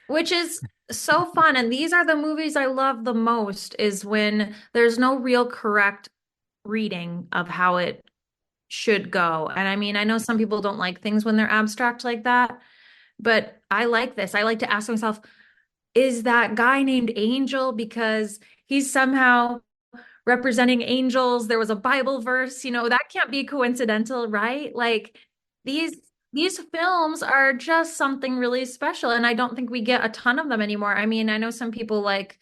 which is so fun. And these are the movies I love the most is when there's no real correct reading of how it should go. And I mean, I know some people don't like things when they're abstract like that, but I like this. I like to ask myself, is that guy named Angel because he's somehow representing angels? There was a Bible verse, that can't be coincidental, right? Like these these films are just something really special, and I don't think we get a ton of them anymore. I mean, I know some people like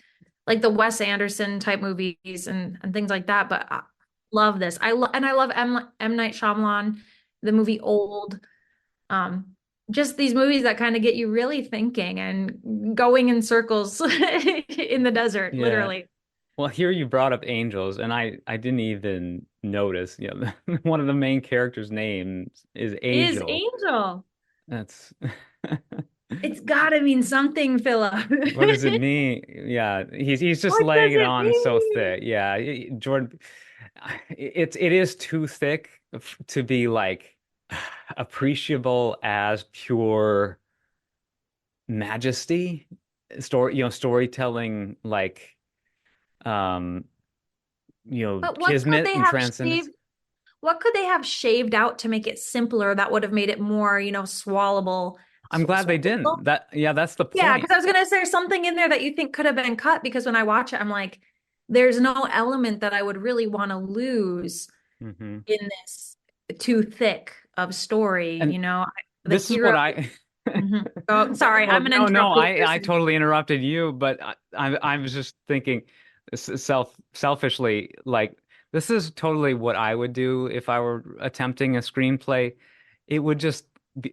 the Wes Anderson type movies and things like that, but I love this. I love M. Night Shyamalan, the movie Old. Um, just these movies that kind of get you really thinking and going in circles in the desert, Yeah. literally. Well, here you brought up angels, and I didn't even notice. One of the main characters' names is Is Angel. Angel. That's It's gotta mean something, Philip. what does it mean? Yeah, he's just What does laying it it on so mean? thick. Yeah, Jordan, it is too thick to be like appreciable as pure majesty, storytelling like um But what could kismet they and have transcendence. shaved? What could they have shaved out to make it simpler that would have made it more, swallowable? I'm glad they Swallowable? didn't. Yeah, that's the Yeah, point. because I was gonna say there's something in there that you think could have been cut because when I watch it, I'm like, there's no element that I would really want to lose Hmm. in this too thick of story, And The this is what hero. I. Mhm. Oh, sorry, Well, I'm gonna no, no, interrupt I Lucas. totally interrupted you, but I was just thinking selfishly, like this is totally what I would do if I were attempting a screenplay. It would just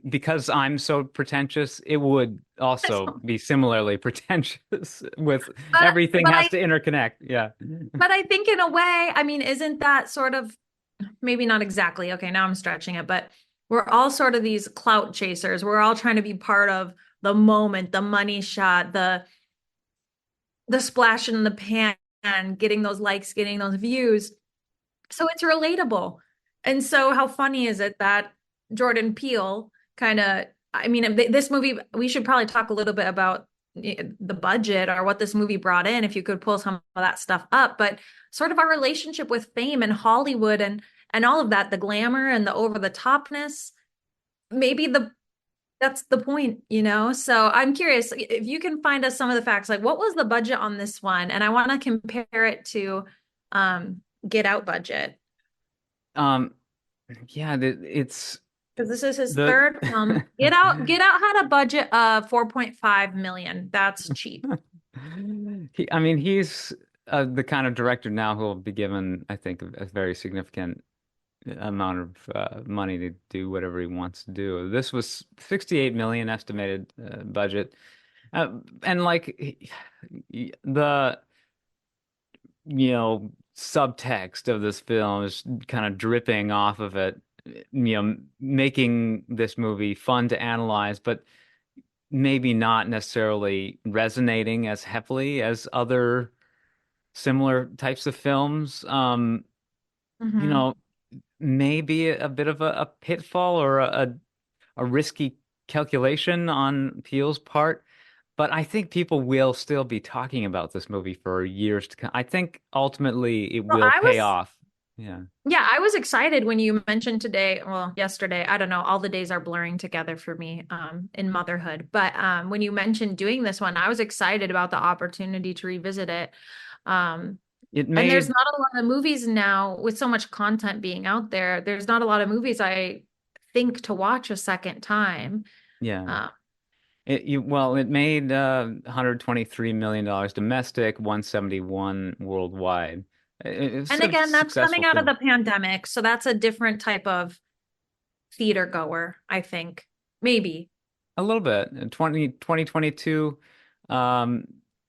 because I'm so pretentious, it would also be similarly pretentious with But everything but has I to interconnect. Yeah. but I think in a way, I mean, isn't that sort of maybe not exactly. Okay, now I'm stretching it, but we're all sort of these clout chasers. We're all trying to be part of the moment, the money shot, the splash in the pan, getting those likes, getting those views. So it's relatable. And so how funny is it that Jordan Peele kind of, I mean, this movie, we should probably talk a little bit about the budget or what this movie brought in if you could pull some of that stuff up, but sort of our relationship with fame and Hollywood and all of that, the glamour and the over the topness, maybe that's the point, So I'm curious if you can find us some of the facts, like what was the budget on this one? And I want to compare it to Get Out budget. Um, yeah, it's Because this is his the third film. Get Out had a budget of 4.5 million. That's cheap. I mean, he's the kind of director now who will be given, I think, a very significant amount of money to do whatever he wants to do. This was 68 million estimated budget, and like the subtext of this film is kind of dripping off of it, making this movie fun to analyze, but maybe not necessarily resonating as heavily as other similar types of films. You Hmm. know, maybe a bit of a pitfall or a risky calculation on Peele's part. But I think people will still be talking about this movie for years to come. I think ultimately it Well, will I pay was off. Yeah. Yeah, I was excited when you mentioned today, well, yesterday, I don't know, all the days are blurring together for me in motherhood. But when you mentioned doing this one, I was excited about the opportunity to revisit it. Um It and there's made, not a lot of movies now with so much content being out there. There's not a lot of movies I think to watch a second time. yeah. Uh, It made $123 million domestic, 171 worldwide. It's and a again, that's successful coming out of film. the pandemic, so that's a different type of theater goer, I think. Maybe. A little bit. In 2022, um,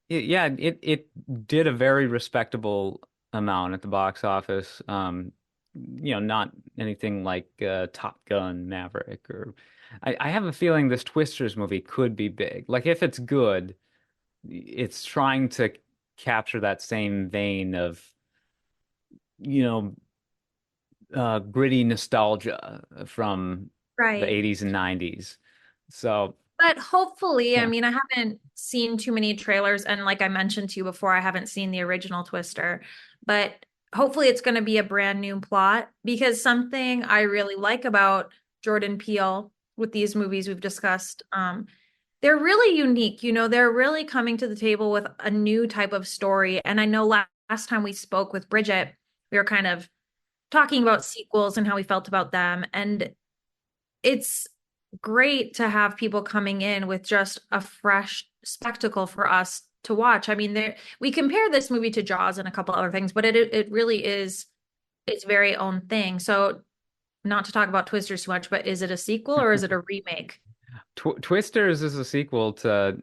it did a very respectable amount at the box office. Not anything like Top Gun, Maverick, or I have a feeling this Twisters movie could be big. Like if it's good, it's trying to capture that same vein of, you know, gritty nostalgia from the Right. 80s and 90s. So, But hopefully, I yeah. mean, I haven't seen too many trailers, and like I mentioned to you before, I haven't seen the original Twister, but hopefully it's going to be a brand new plot because something I really like about Jordan Peele with these movies we've discussed, they're really unique. They're really coming to the table with a new type of story. And I know last time we spoke with Bridget, we were kind of talking about sequels and how we felt about them. And it's great to have people coming in with just a fresh spectacle for us to watch. I mean, we compare this movie to Jaws and a couple other things, but it really is its very own thing. So, not to talk about Twisters too much, but is it a sequel or is it a remake? Twisters is a sequel to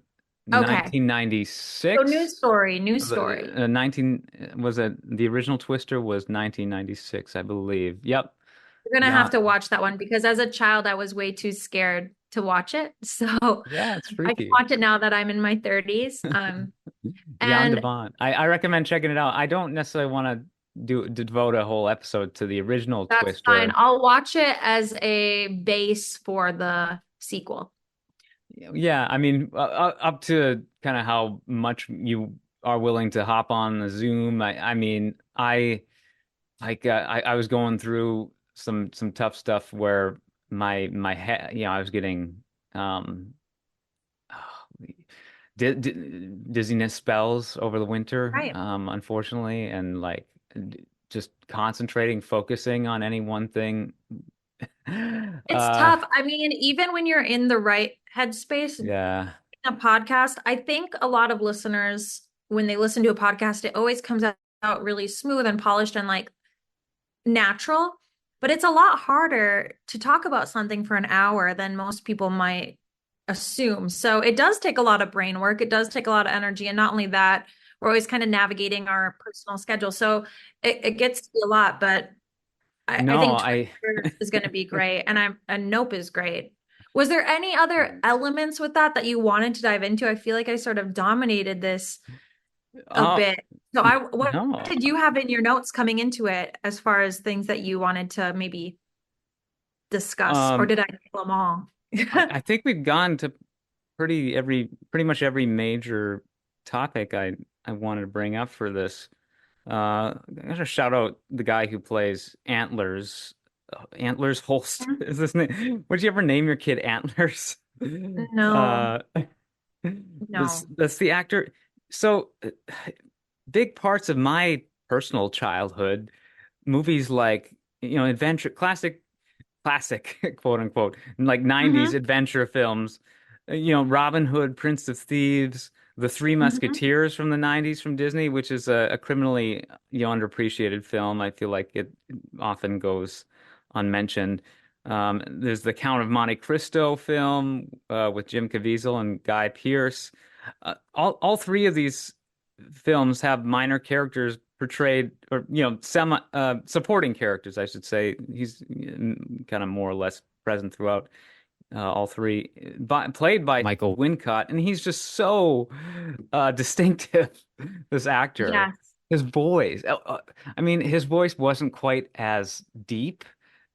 Okay. So new 1996. story, new story. The 19 was it the original Twister was 1996, I believe. Yep. We're gonna have Yeah. to watch that one because as a child I was way too scared to watch it. So Yeah, it's I can freaky. watch it now that I'm in my 30s. Jan de And Bont. I recommend checking it out. I don't necessarily want to devote a whole episode to the original that's fine. Twister. I'll watch it as a base for the sequel. Yeah, I mean, up to kind of how much you are willing to hop on the Zoom. I mean, I was going through some tough stuff where my head, I was getting um di di dizziness spells over the winter, Right. unfortunately, and like just concentrating, focusing on any one thing. It's Uh, tough. I mean, even when you're in the right headspace, in yeah. a podcast, I think a lot of listeners, when they listen to a podcast, it always comes out really smooth and polished and like natural. But it's a lot harder to talk about something for an hour than most people might assume. So it does take a lot of brain work. It does take a lot of energy. And not only that, we're always kind of navigating our personal schedule. So it gets to be a lot, but I No, think I Twister is going to be great, and Nope is great. Was there any other elements with that you wanted to dive into? I feel like I sort of dominated this a uh bit. So what no. did you have in your notes coming into it as far as things that you wanted to maybe discuss, or Um did I kill them all? I think we've gone to pretty much every major topic I wanted to bring up for this. I'm gonna shout out the guy who plays Antlers. Antlers Holst is his name. Would you ever name your kid Antlers? No, Uh, this no. that's the actor. So big parts of my personal childhood, movies like adventure classic quote unquote like 90s Hmm. adventure films, Robin Hood, Prince of Thieves, The Three Hmm. Musketeers from the 90s from Disney, which is a criminally underappreciated film. I feel like it often goes unmentioned. There's the Count of Monte Cristo film with Jim Caviezel and Guy Pearce. All three of these films have minor characters portrayed, or semi supporting characters, I should say. He's kind of more or less present throughout all three, played by Michael Wincott, and he's just so distinctive. This actor, Yes. his voice. I mean, his voice wasn't quite as deep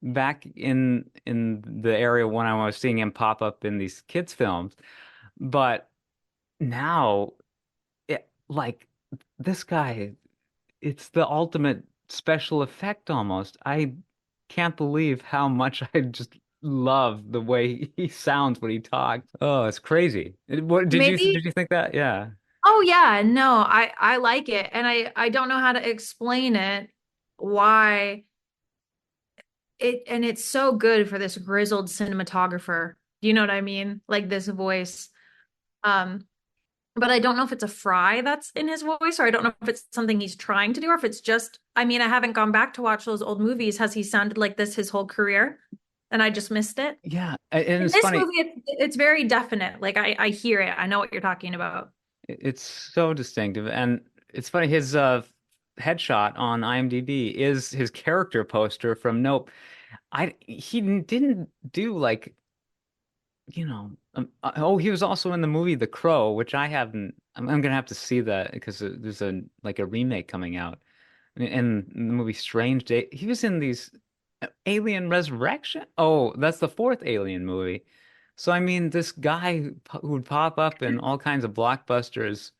back in the area when I was seeing him pop up in these kids' films, but now, like this guy, it's the ultimate special effect almost. I can't believe how much I just love the way he sounds when he talks. Oh, it's crazy. What Maybe. did you think that? Yeah. Oh yeah, no, I like it, and I don't know how to explain it, why it's so good for this grizzled cinematographer. Do you know what I mean? Like this voice. Um, but I don't know if it's a fry that's in his voice, or I don't know if it's something he's trying to do, or if it's just, I mean, I haven't gone back to watch those old movies. Has he sounded like this his whole career? And I just missed it. Yeah, and In it's this funny. movie, it's very definite. Like I hear it. I know what you're talking about. It's so distinctive, and it's funny. His headshot on IMDb is his character poster from Nope. I he didn't do like oh, he was also in the movie The Crow, which I haven't. I'm gonna have to see that because there's a remake coming out. And the movie Strange Day, he was in these Alien Resurrection. Oh, that's the fourth Alien movie. So I mean, this guy who would pop up in all kinds of blockbusters,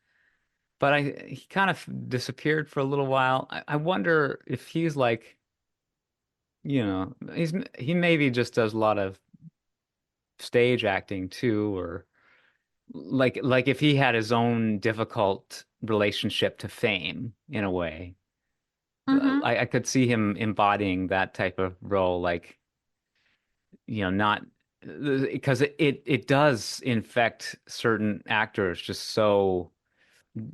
but he kind of disappeared for a little while. I wonder if he's like, he maybe just does a lot of stage acting too, or like if he had his own difficult relationship to fame in a way. Mm-hmm. I could see him embodying that type of role, like, not because it does infect certain actors just so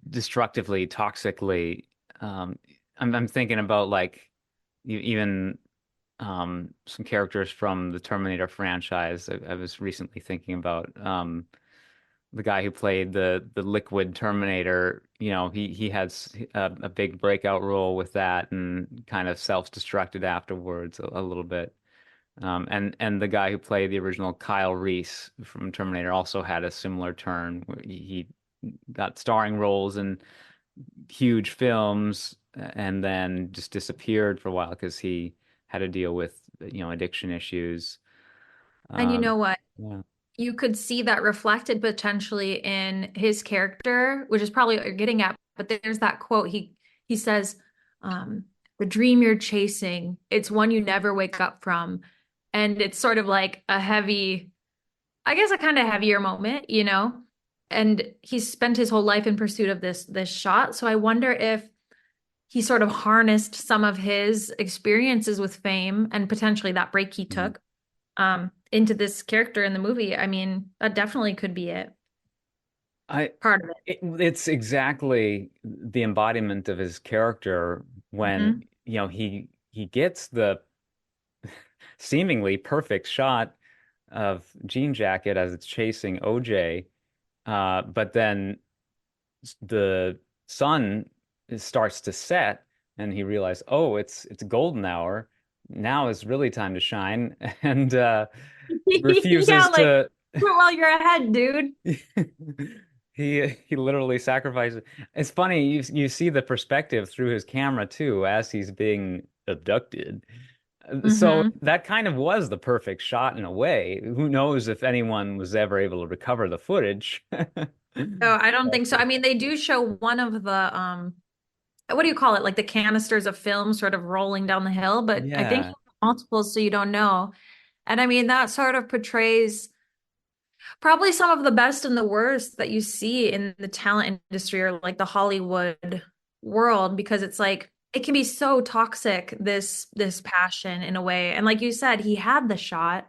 destructively, toxically. Um, I'm thinking about like even some characters from the Terminator franchise. I was recently thinking about the guy who played the Liquid Terminator. He has a big breakout role with that and kind of self-destructed afterwards a little bit. And the guy who played the original Kyle Reese from Terminator also had a similar turn where he got starring roles in huge films and then just disappeared for a while because he had to deal with addiction issues. And you Um, know what? yeah. You could see that reflected potentially in his character, which is probably what you're getting at. But there's that quote he says, "The dream you're chasing, it's one you never wake up from," and it's sort of like a heavy, I guess, a kind of heavier moment, you know. And he's spent his whole life in pursuit of this shot. So I wonder if he sort of harnessed some of his experiences with fame and potentially that break he Mhm. took into this character in the movie. I mean, that definitely could be it. I Part of it. it's exactly the embodiment of his character when Hmm. he gets the seemingly perfect shot of Jean Jacket as it's chasing OJ, but then the sun starts to set, and he realizes, oh, it's golden hour. Now is really time to shine, and Yeah, refuses like to. do it while you're ahead, dude. He literally sacrifices. It's funny, you see the perspective through his camera too as he's being abducted. So Hmm. that kind of was the perfect shot in a way. Who knows if anyone was ever able to recover the footage? Oh, I don't think so. I But, mean, they do show one of the what do you call it? Like the canisters of film sort of rolling down the hill, but I think yeah. multiples so you don't know. And I mean, that sort of portrays probably some of the best and the worst that you see in the talent industry or like the Hollywood world, because it's like it can be so toxic, this passion in a way. And like you said, he had the shot,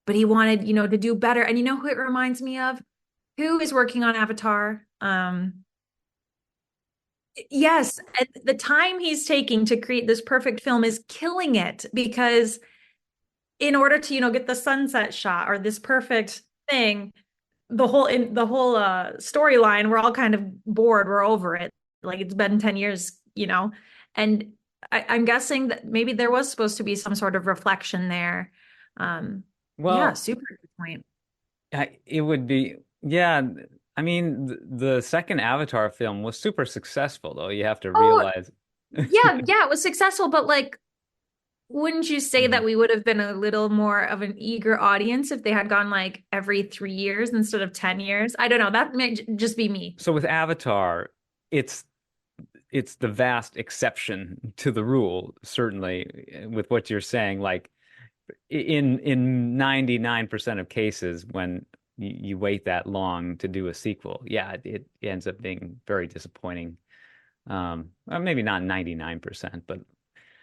but he wanted, to do better. And you know who it reminds me of? Who is working on Avatar? Yes, and the time he's taking to create this perfect film is killing it, because in order to, get the sunset shot or this perfect thing, the whole storyline, we're all kind of bored, we're over it, like it's been 10 years you know, and I'm guessing that maybe there was supposed to be some sort of reflection there. Yeah, Well, super good point. it would be, yeah. I mean, the second Avatar film was super successful, though. You have to Oh, realize. yeah, yeah, it was successful, but like, wouldn't you say that Mhm. we would have been a little more of an eager audience if they had gone like every 3 years instead of 10 years? I don't know. That may just be me. So with Avatar, it's it's the vast exception to the rule, certainly, with what you're saying. Like in 99% of cases, when you wait that long to do a sequel, yeah, it ends up being very disappointing. Or maybe not 99%, but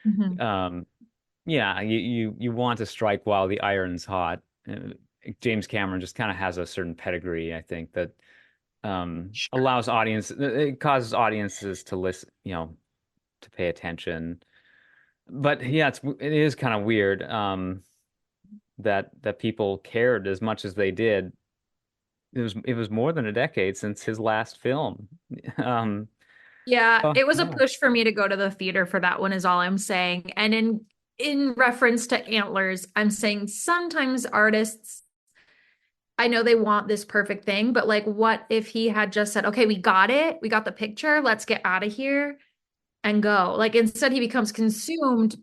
Mhm. um, yeah, you want to strike while the iron's hot. James Cameron just kind of has a certain pedigree, I think, that Sure. allows it causes audiences to listen, to pay attention. But yeah, it is kind of weird that people cared as much as they did. It was more than a decade since his last film. Um, Yeah, oh it was a yeah. push for me to go to the theater for that one is all I'm saying. And in reference to Antlers, I'm saying sometimes artists, I know they want this perfect thing, but like what if he had just said, "Okay, we got it. We got the picture. Let's get out of here and go." Like instead he becomes consumed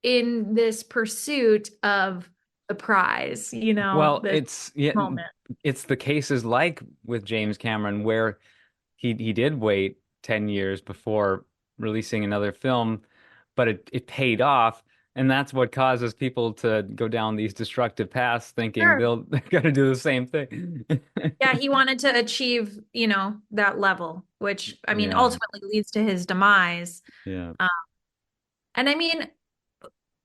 in this pursuit of the prize, Well, this moment. it's the cases like with James Cameron where he did wait 10 years before releasing another film, but it paid off. And that's what causes people to go down these destructive paths thinking Sure. they're gonna do the same thing. Yeah, he wanted to achieve, that level, which I mean Yeah, ultimately leads to his demise. yeah. Um, and I mean,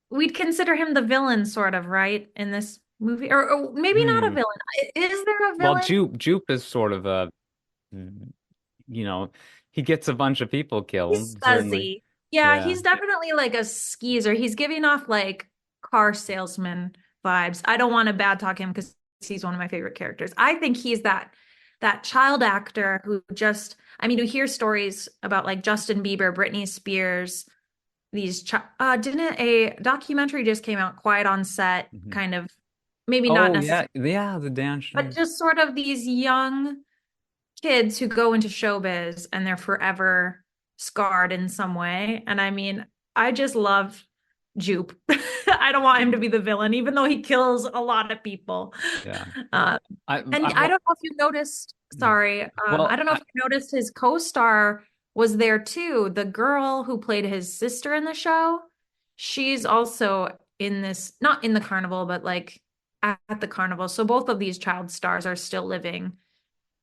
we'd consider him the villain, sort of, right, in this movie, or maybe not a Hmm. villain. Is there a Well, villain? Jupe is sort of you know, he gets a bunch of people He's killed, certainly. fuzzy. Yeah, Yeah. he's definitely like a skeezer. He's giving off like car salesman vibes. I don't want to bad talk him because he's one of my favorite characters. I think he's that child actor who just, I mean, you hear stories about like Justin Bieber, Britney Spears, didn't a documentary just came out, Quiet on Set, Mhm. kind of, maybe not Oh yeah, necessarily, yeah, the dance but show. just sort of these young kids who go into showbiz and they're forever scarred in some way. And I mean, I just love Jupe. I don't want him to be the villain, even though he kills a lot of people. Yeah. Uh, and I I wa- don't know if you noticed, sorry, I well, don't know if you noticed his co-star was there too. The girl who played his sister in the show, she's also in this, not in the carnival, but like at the carnival. So both of these child stars are still living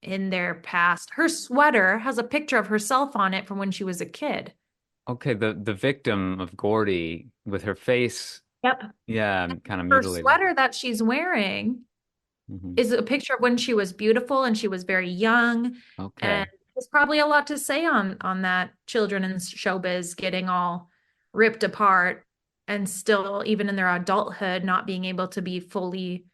in their past. Her sweater has a picture of herself on it from when she was a kid. okay, the victim of Gordy with her face, Yep. yeah, kind of Her mutilated. sweater that she's wearing Hmm. is a picture of when she was beautiful and she was very young. And Okay. there's probably a lot to say on that children in showbiz getting all ripped apart and still, even in their adulthood, not being able to be fully,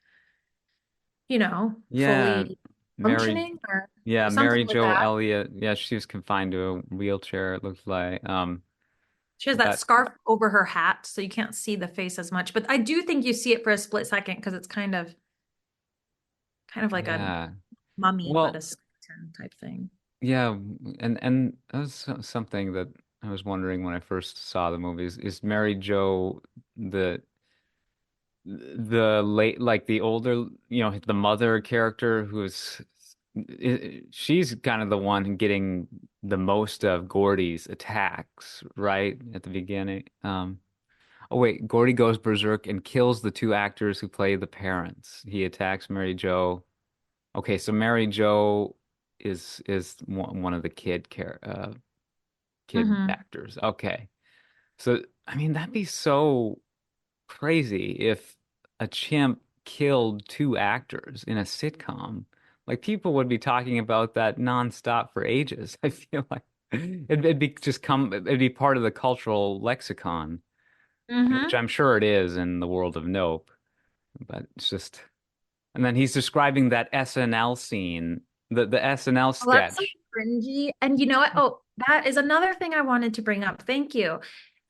Yeah, fully Mary, functioning or yeah, something Mary with Jo that. Elliott. Yeah, she was confined to a wheelchair, it looks like. She has that But scarf over her hat, so you can't see the face as much. But I do think you see it for a split second because it's kind of like a yeah. mummy, but Well, a skeleton type thing. yeah, and that was something that I was wondering when I first saw the movies. Is Mary Jo the late, like the older, the mother character who's she's kind of the one getting the most of Gordy's attacks, right? At the beginning. Oh wait, Gordy goes berserk and kills the two actors who play the parents. He attacks Mary Jo. Okay, so Mary Jo is one of the kid Hmm. actors. Okay. So I mean that'd be so crazy if a chimp killed two actors in a sitcom. Like people would be talking about that nonstop for ages. I feel like it'd be it'd be part of the cultural lexicon, which Hmm. I'm sure it is in the world of Nope. But it's just, and then he's describing that SNL scene, the SNL Well, that's sketch. cringy. And you know what? Oh, that is another thing I wanted to bring up. Thank you.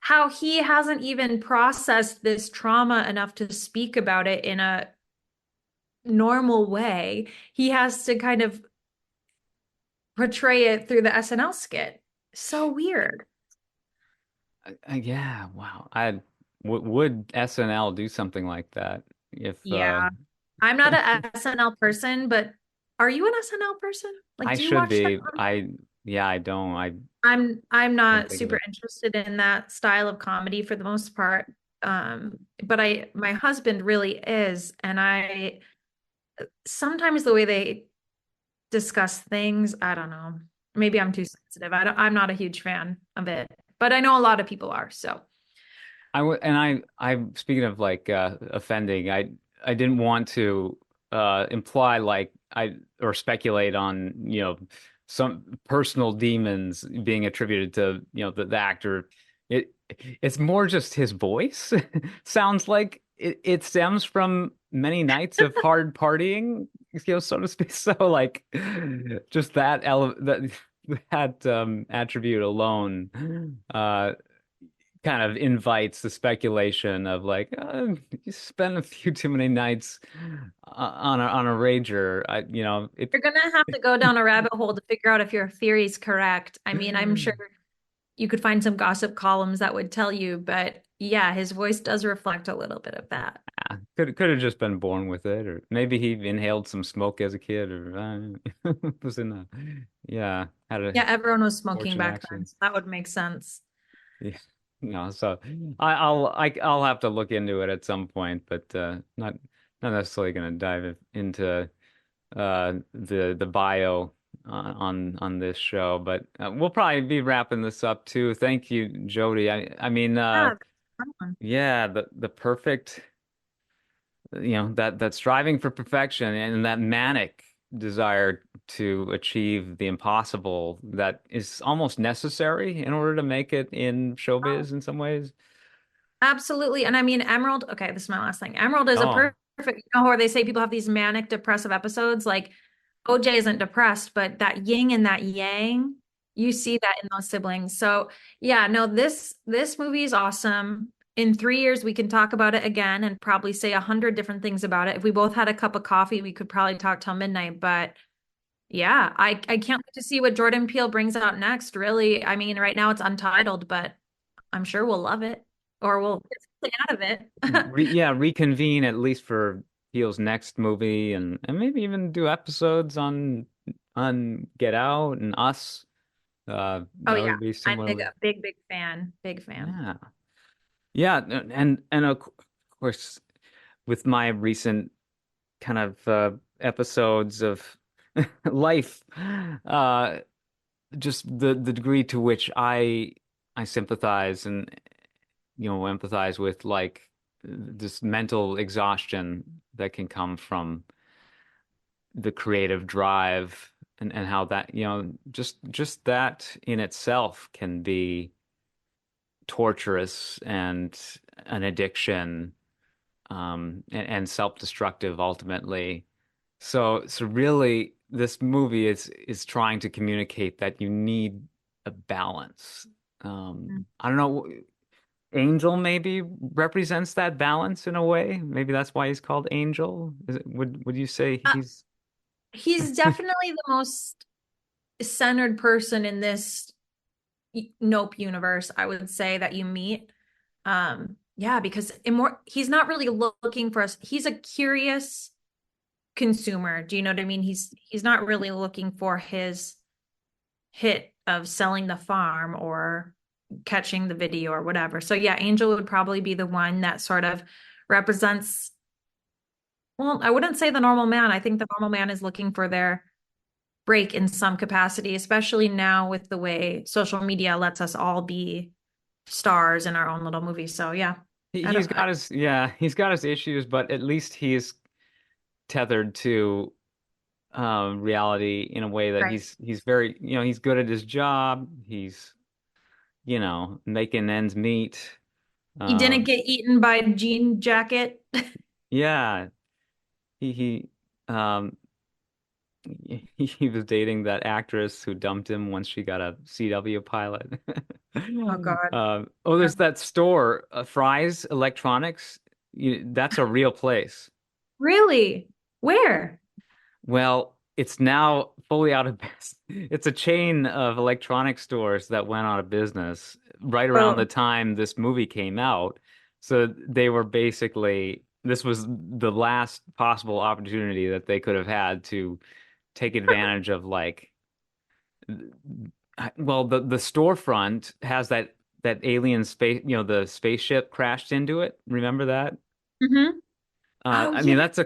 How he hasn't even processed this trauma enough to speak about it in a normal way. He has to kind of portray it through the SNL skit. So weird. Yeah, wow. I would SNL do something like that if Yeah. I'm not a SNL person, but are you an SNL person? Like, I do you should watch that? be. Yeah, I don't. I I'm can't not think of super it. interested in that style of comedy for the most part. But my husband really is, and I sometimes the way they discuss things, I don't know. Maybe I'm too sensitive. I'm not a huge fan of it, but I know a lot of people are. So, I would, and I speaking of like offending, I didn't want to imply like I or speculate on, some personal demons being attributed to, the actor. It it's more just his voice. Sounds like it stems from many nights of hard partying, so to speak. So like just that attribute alone kind of invites the speculation of like you spend a few too many nights on a rager. It. you're gonna have to go down a rabbit hole to figure out if your theory is correct. I mean, I'm sure you could find some gossip columns that would tell you, but yeah, his voice does reflect a little bit of that. Could have just been born with it, or maybe he inhaled some smoke as a kid, or was in a yeah had a Yeah, everyone was smoking fortunate back then, accident. so that would make sense. Yeah, so I'll have to look into it at some point, but not necessarily going to dive into the bio on this show, but we'll probably be wrapping this up too. Thank you, Jody. I mean, Yeah, fun one. yeah, the perfect, that striving for perfection and that manic desire to achieve the impossible that is almost necessary in order to make it in Oh, showbiz in some ways. absolutely. And I mean, Emerald, okay, this is my last thing. Emerald is a Oh, perfect, where they say people have these manic depressive episodes. Like OJ isn't depressed, but that yin and that yang, you see that in those siblings. So yeah, no, this movie is awesome. In 3 years, we can talk about it again and probably say 100 different things about it. If we both had a cup of coffee, we could probably talk till midnight. But yeah, I can't wait to see what Jordan Peele brings out next, really. I mean, right now it's untitled, but I'm sure we'll love it or we'll get something out of it. yeah, reconvene at least for Peele's next movie, and maybe even do episodes on Get Out and Us. Oh That yeah, would be I'm similarly. a big fan, big fan. Yeah. Yeah, and of course, with my recent kind of episodes of life, uh, just the degree to which I sympathize and empathize with like this mental exhaustion that can come from the creative drive and how that just that in itself can be torturous and an addiction and self-destructive ultimately. So really, this movie is trying to communicate that you need a balance. I don't know. Angel maybe represents that balance in a way. Maybe that's why he's called Angel. Would you say Uh, he's he's definitely the most centered person in this Nope universe, I would say, that you meet. Yeah, because he's not really looking for us. He's a curious consumer. Do you know what I mean? He's not really looking for his hit of selling the farm or catching the video or whatever. So yeah, Angel would probably be the one that sort of represents, well, I wouldn't say the normal man. I think the normal man is looking for their break in some capacity, especially now with the way social media lets us all be stars in our own little movies. So yeah, I he's don't, got his yeah, he's got his issues, but at least he's tethered to reality in a way that right. he's very, he's good at his job. He's, making ends meet. He didn't Um, get eaten by a jean jacket. yeah, he um he was dating that actress who dumped him once she got a CW pilot. Oh God. Oh, there's that store, Fry's Electronics. That's a real place. Really? Where? Well, it's now fully out of business. It's a chain of electronic stores that went out of business right around the Oh. time this movie came out. So they were basically, this was the last possible opportunity that they could have had to take advantage of like, well, the storefront has that alien space, the spaceship crashed into it. Remember that? Hmm. Oh I yeah. mean, that's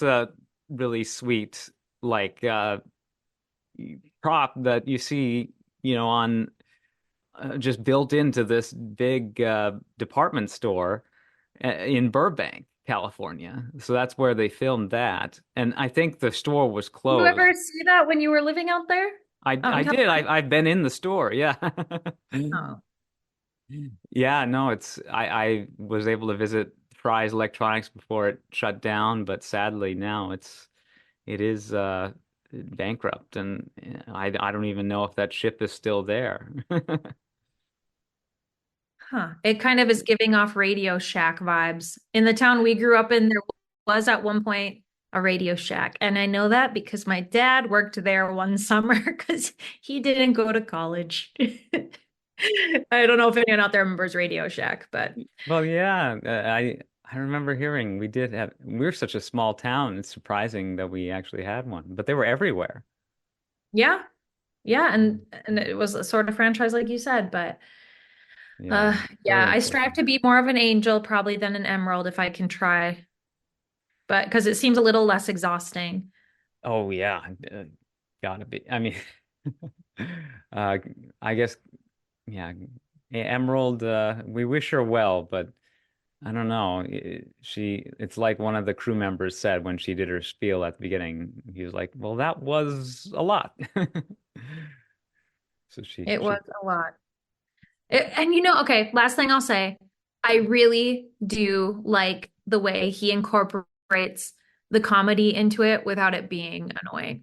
a really sweet like prop that you see, on just built into this big department store in Burbank, California. So that's where they filmed that. And I think the store was You closed. ever see that when you were living out there? Out in I did. California? I've been in the store. Yeah. Oh. Yeah, no, I was able to visit Fry's Electronics before it shut down, but sadly now it is bankrupt, and I don't even know if that ship is still there. Huh. It kind of is giving off Radio Shack vibes. In the town we grew up in, there was at one point a Radio Shack. And I know that because my dad worked there one summer because he didn't go to college. I don't know if anyone out there remembers Radio Shack, but Well, yeah, I remember hearing we're such a small town. It's surprising that we actually had one, but they were everywhere. yeah. Yeah, and it was a sort of franchise like you said, but Yeah, yeah, very I strive unfortunate. to be more of an angel probably than an emerald if I can try, but because it seems a little less exhausting. Oh yeah, gotta be. I mean, uh, I guess yeah, Emerald. We wish her well, but I don't know. It's like one of the crew members said when she did her spiel at the beginning. He was like, "Well, that was a lot." So It she was a lot. And okay, last thing I'll say, I really do like the way he incorporates the comedy into it without it being annoying.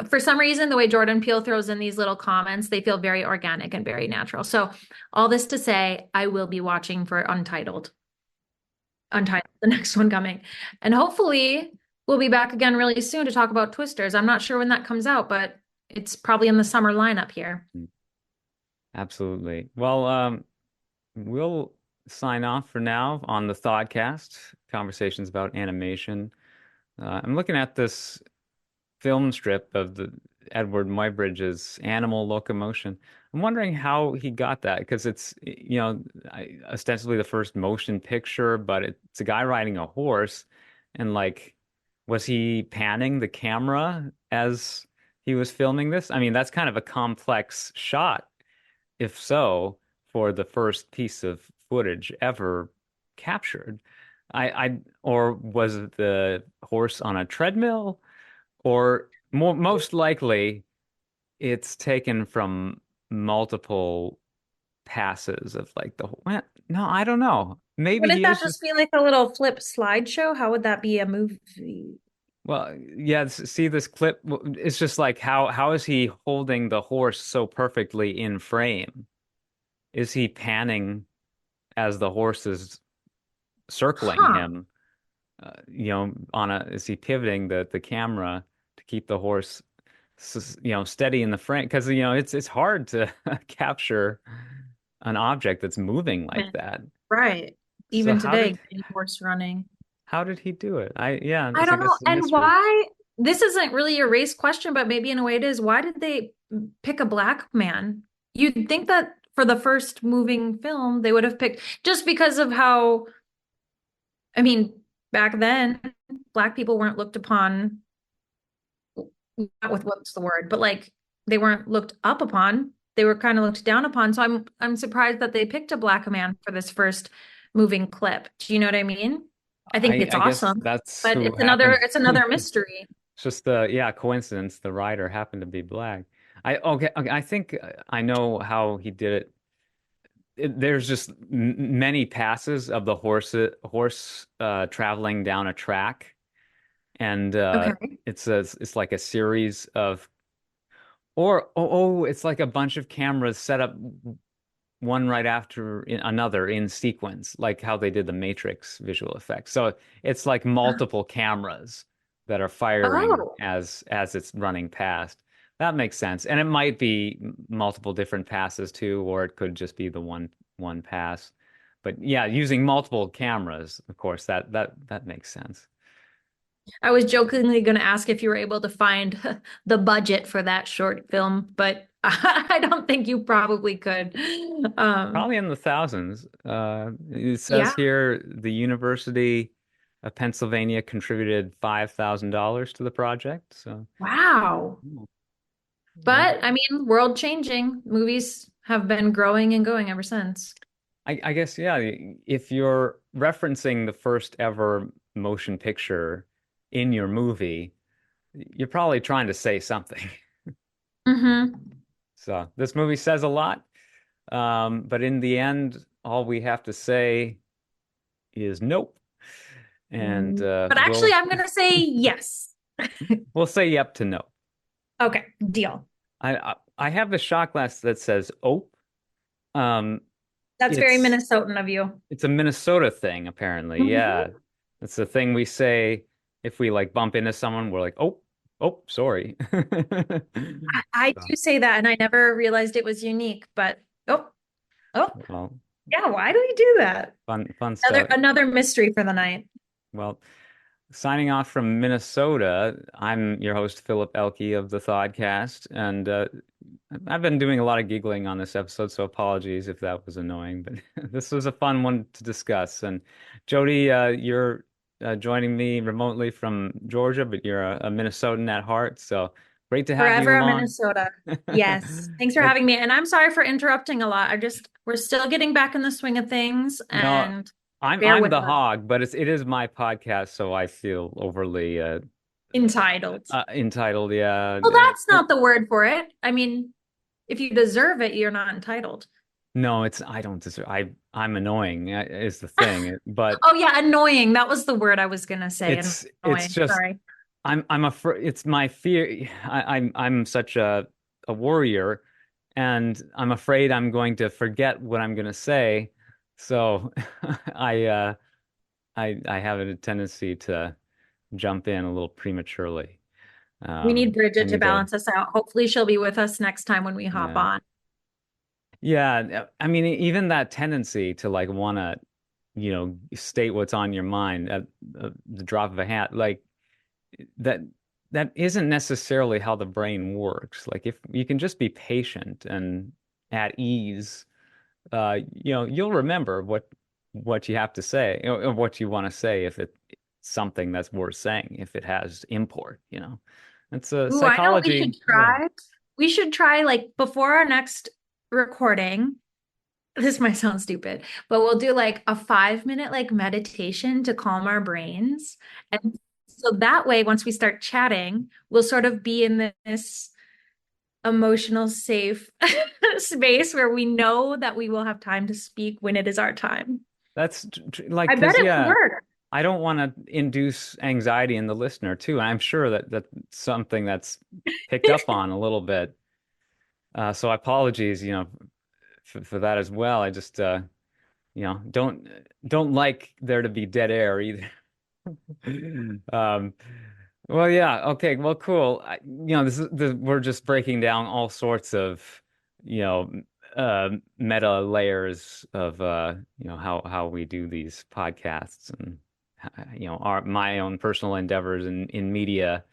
For some reason, the way Jordan Peele throws in these little comments, they feel very organic and very natural. So, all this to say, I will be watching for Untitled, the next one coming. And hopefully, we'll be back again really soon to talk about Twisters. I'm not sure when that comes out, but it's probably in the summer lineup here. Absolutely. Well, we'll sign off for now on the Thoughtcast, conversations about animation. I'm looking at this film strip of the Edward Muybridge's Animal Locomotion. I'm wondering how he got that because it's, ostensibly the first motion picture, but it's a guy riding a horse. And like, was he panning the camera as he was filming this? I mean, that's kind of a complex shot, if so, for the first piece of footage ever captured. Or was it the horse on a treadmill? Or most likely, it's taken from multiple passes of like well, no, I don't know. Maybe Wouldn't he that is just, just be like a little flip slideshow? How would that be a movie? well, yeah, see this clip. It's just like how is he holding the horse so perfectly in frame? Is he panning as the horse is circling Huh. him? Is he pivoting the camera to keep the horse steady in the frame because it's hard to capture an object that's moving like that. Right. So Even today, getting horse running. how did he do it? Yeah, I I don't guess know. it's a And mystery. why? This isn't really a race question, but maybe in a way it is. Why did they pick a black man? You'd think that for the first moving film, they would have picked just because of how, I mean, back then, black people weren't looked upon, not with what's the word, but like they weren't looked up upon. They were kind of looked down upon. So I'm surprised that they picked a black man for this first moving clip. Do you know what I mean? I think it's I guess awesome, that's but who it's happened. another mystery. It's just the yeah coincidence. The rider happened to be black. Okay, I think I know how he did it. There's just many passes of the horse traveling down a track. and Okay. it's like a series of it's like a bunch of cameras set up one right after another in sequence, like how they did the Matrix visual effects. So it's like multiple cameras that are firing Oh, as it's running past. That makes sense. And it might be multiple different passes too, or it could just be the one pass. But yeah, using multiple cameras, of course, that makes sense. I was jokingly going to ask if you were able to find the budget for that short film, but I don't think you probably could. Probably in the thousands. It says Yeah. here the University of Pennsylvania contributed $5,000 to the project. So, Wow. yeah, But I mean, world changing. Movies have been growing and going ever since. I guess, yeah, if you're referencing the first ever motion picture in your movie, you're probably trying to say something. Hmm. So, this movie says a lot. But in the end, all we have to say is nope. And But actually, I'm going to say yes. we'll say yep to no. Okay, deal. I have the shot glass that says "ope." Um, That's very it's Minnesotan of you. it's a Minnesota thing, apparently. Yeah, Mhm. it's the thing we say if we like bump into someone. We're like, "Oh, oh, sorry." I So, do say that, and I never realized it was unique. But oh, oh, well, yeah. Why do we do that? fun Another stuff. another mystery for the night. Well, signing off from Minnesota, I'm your host, Philip Elke of the Thodcast, and I've been doing a lot of giggling on this episode, so apologies if that was annoying, but this was a fun one to discuss. And Jody, you're joining me remotely from Georgia, but you're a Minnesotan at heart, so great to have you Forever a along. Minnesota. Yes. Thanks for But having me. And I'm sorry for interrupting a lot. We're still getting back in the swing of things no, and bear I'm with the us. hog, but it is my podcast, so I feel overly Entitled. entitled. Yeah, Well, that's not the word for it. I mean, if you deserve it, you're not entitled. no, it's I don't deserve. I'm annoying is the thing, but Oh yeah, annoying. That was the word I was gonna say. it's Annoying. just Sorry. I'm afraid it's my fear. I'm such a warrior, and I'm afraid I'm going to forget what I'm going to say. So I I have a tendency to jump in a little prematurely. We need I Bridget to need to, balance us out. Hopefully she'll be with us next time when we hop yeah. on. Yeah, I mean, even that tendency to like want to, state what's on your mind at the drop of a hat, like that that isn't necessarily how the brain works. Like if you can just be patient and at ease, you'll remember what you have to say, or what you want to say if it's something that's worth saying, if it has import, It's a Ooh, I know what we should psychology. Yeah. try. We should try like before our next recording. This might sound stupid, but we'll do like a 5 minute like meditation to calm our brains. And so that way, once we start chatting, we'll sort of be in this emotional safe space where we know that we will have time to speak when it is our time. That's like, I bet because, it would yeah, work. I don't want to induce anxiety in the listener too. And I'm sure that that's something that's picked up on a little bit. So apologies, for that as well. I just, don't like there to be dead air either. Um, well, yeah, okay, well, cool. We're just breaking down all sorts of, you know, meta layers of, how we do these podcasts and, our my own personal endeavors in media,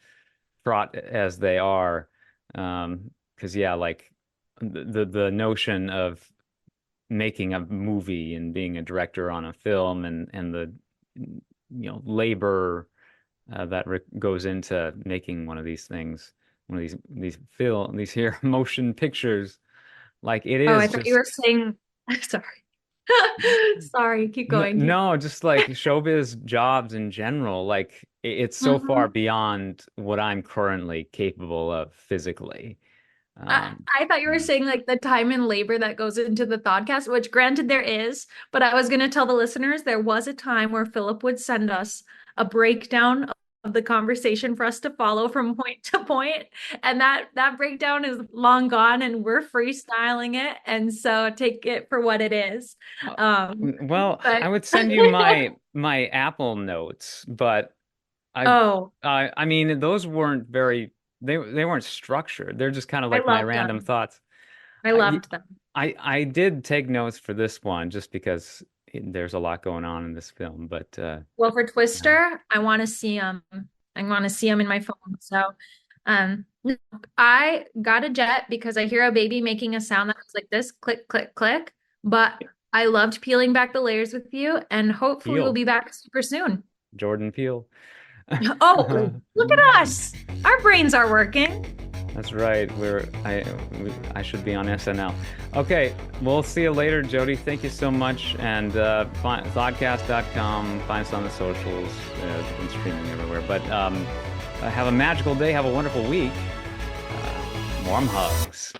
fraught as they are. Because yeah, like the notion of making a movie and being a director on a film and the labor that goes into making one of these things, one of these film these here motion pictures. Like it Oh, I is thought you were just saying, sorry. Sorry, keep going. no, just like showbiz jobs in general. Like it's so far Mhm. beyond what I'm currently capable of physically. I, Um, I thought you were saying like the time and labor that goes into the podcast, which granted there is, but I was going to tell the listeners there was a time where Philip would send us a breakdown the conversation for us to follow from point to point. And that breakdown is long gone and we're freestyling it. And so take it for what it is. Well, I But would send you my Apple notes, but I oh, I mean those weren't very they weren't structured. They're just kind of I like my loved random them. thoughts. I I loved them. I did take notes for this one just because there's a lot going on in this film, but Well, for uh, Twister, I want to see them. I want to see them in my phone. So, no, I got a jet because I hear a baby making a sound that was like this, click, click, click. But I loved peeling back the layers with you, and hopefully we'll Peele, be back super soon. Jordan Peele. Oh, look at us. Our brains are working. That's right. I should be on SNL. Okay, we'll see you later, Jody. Thank you so much. And Thoughtcast.com. Find us on the socials. And streaming everywhere. But have a magical day. Have a wonderful week. Warm hugs.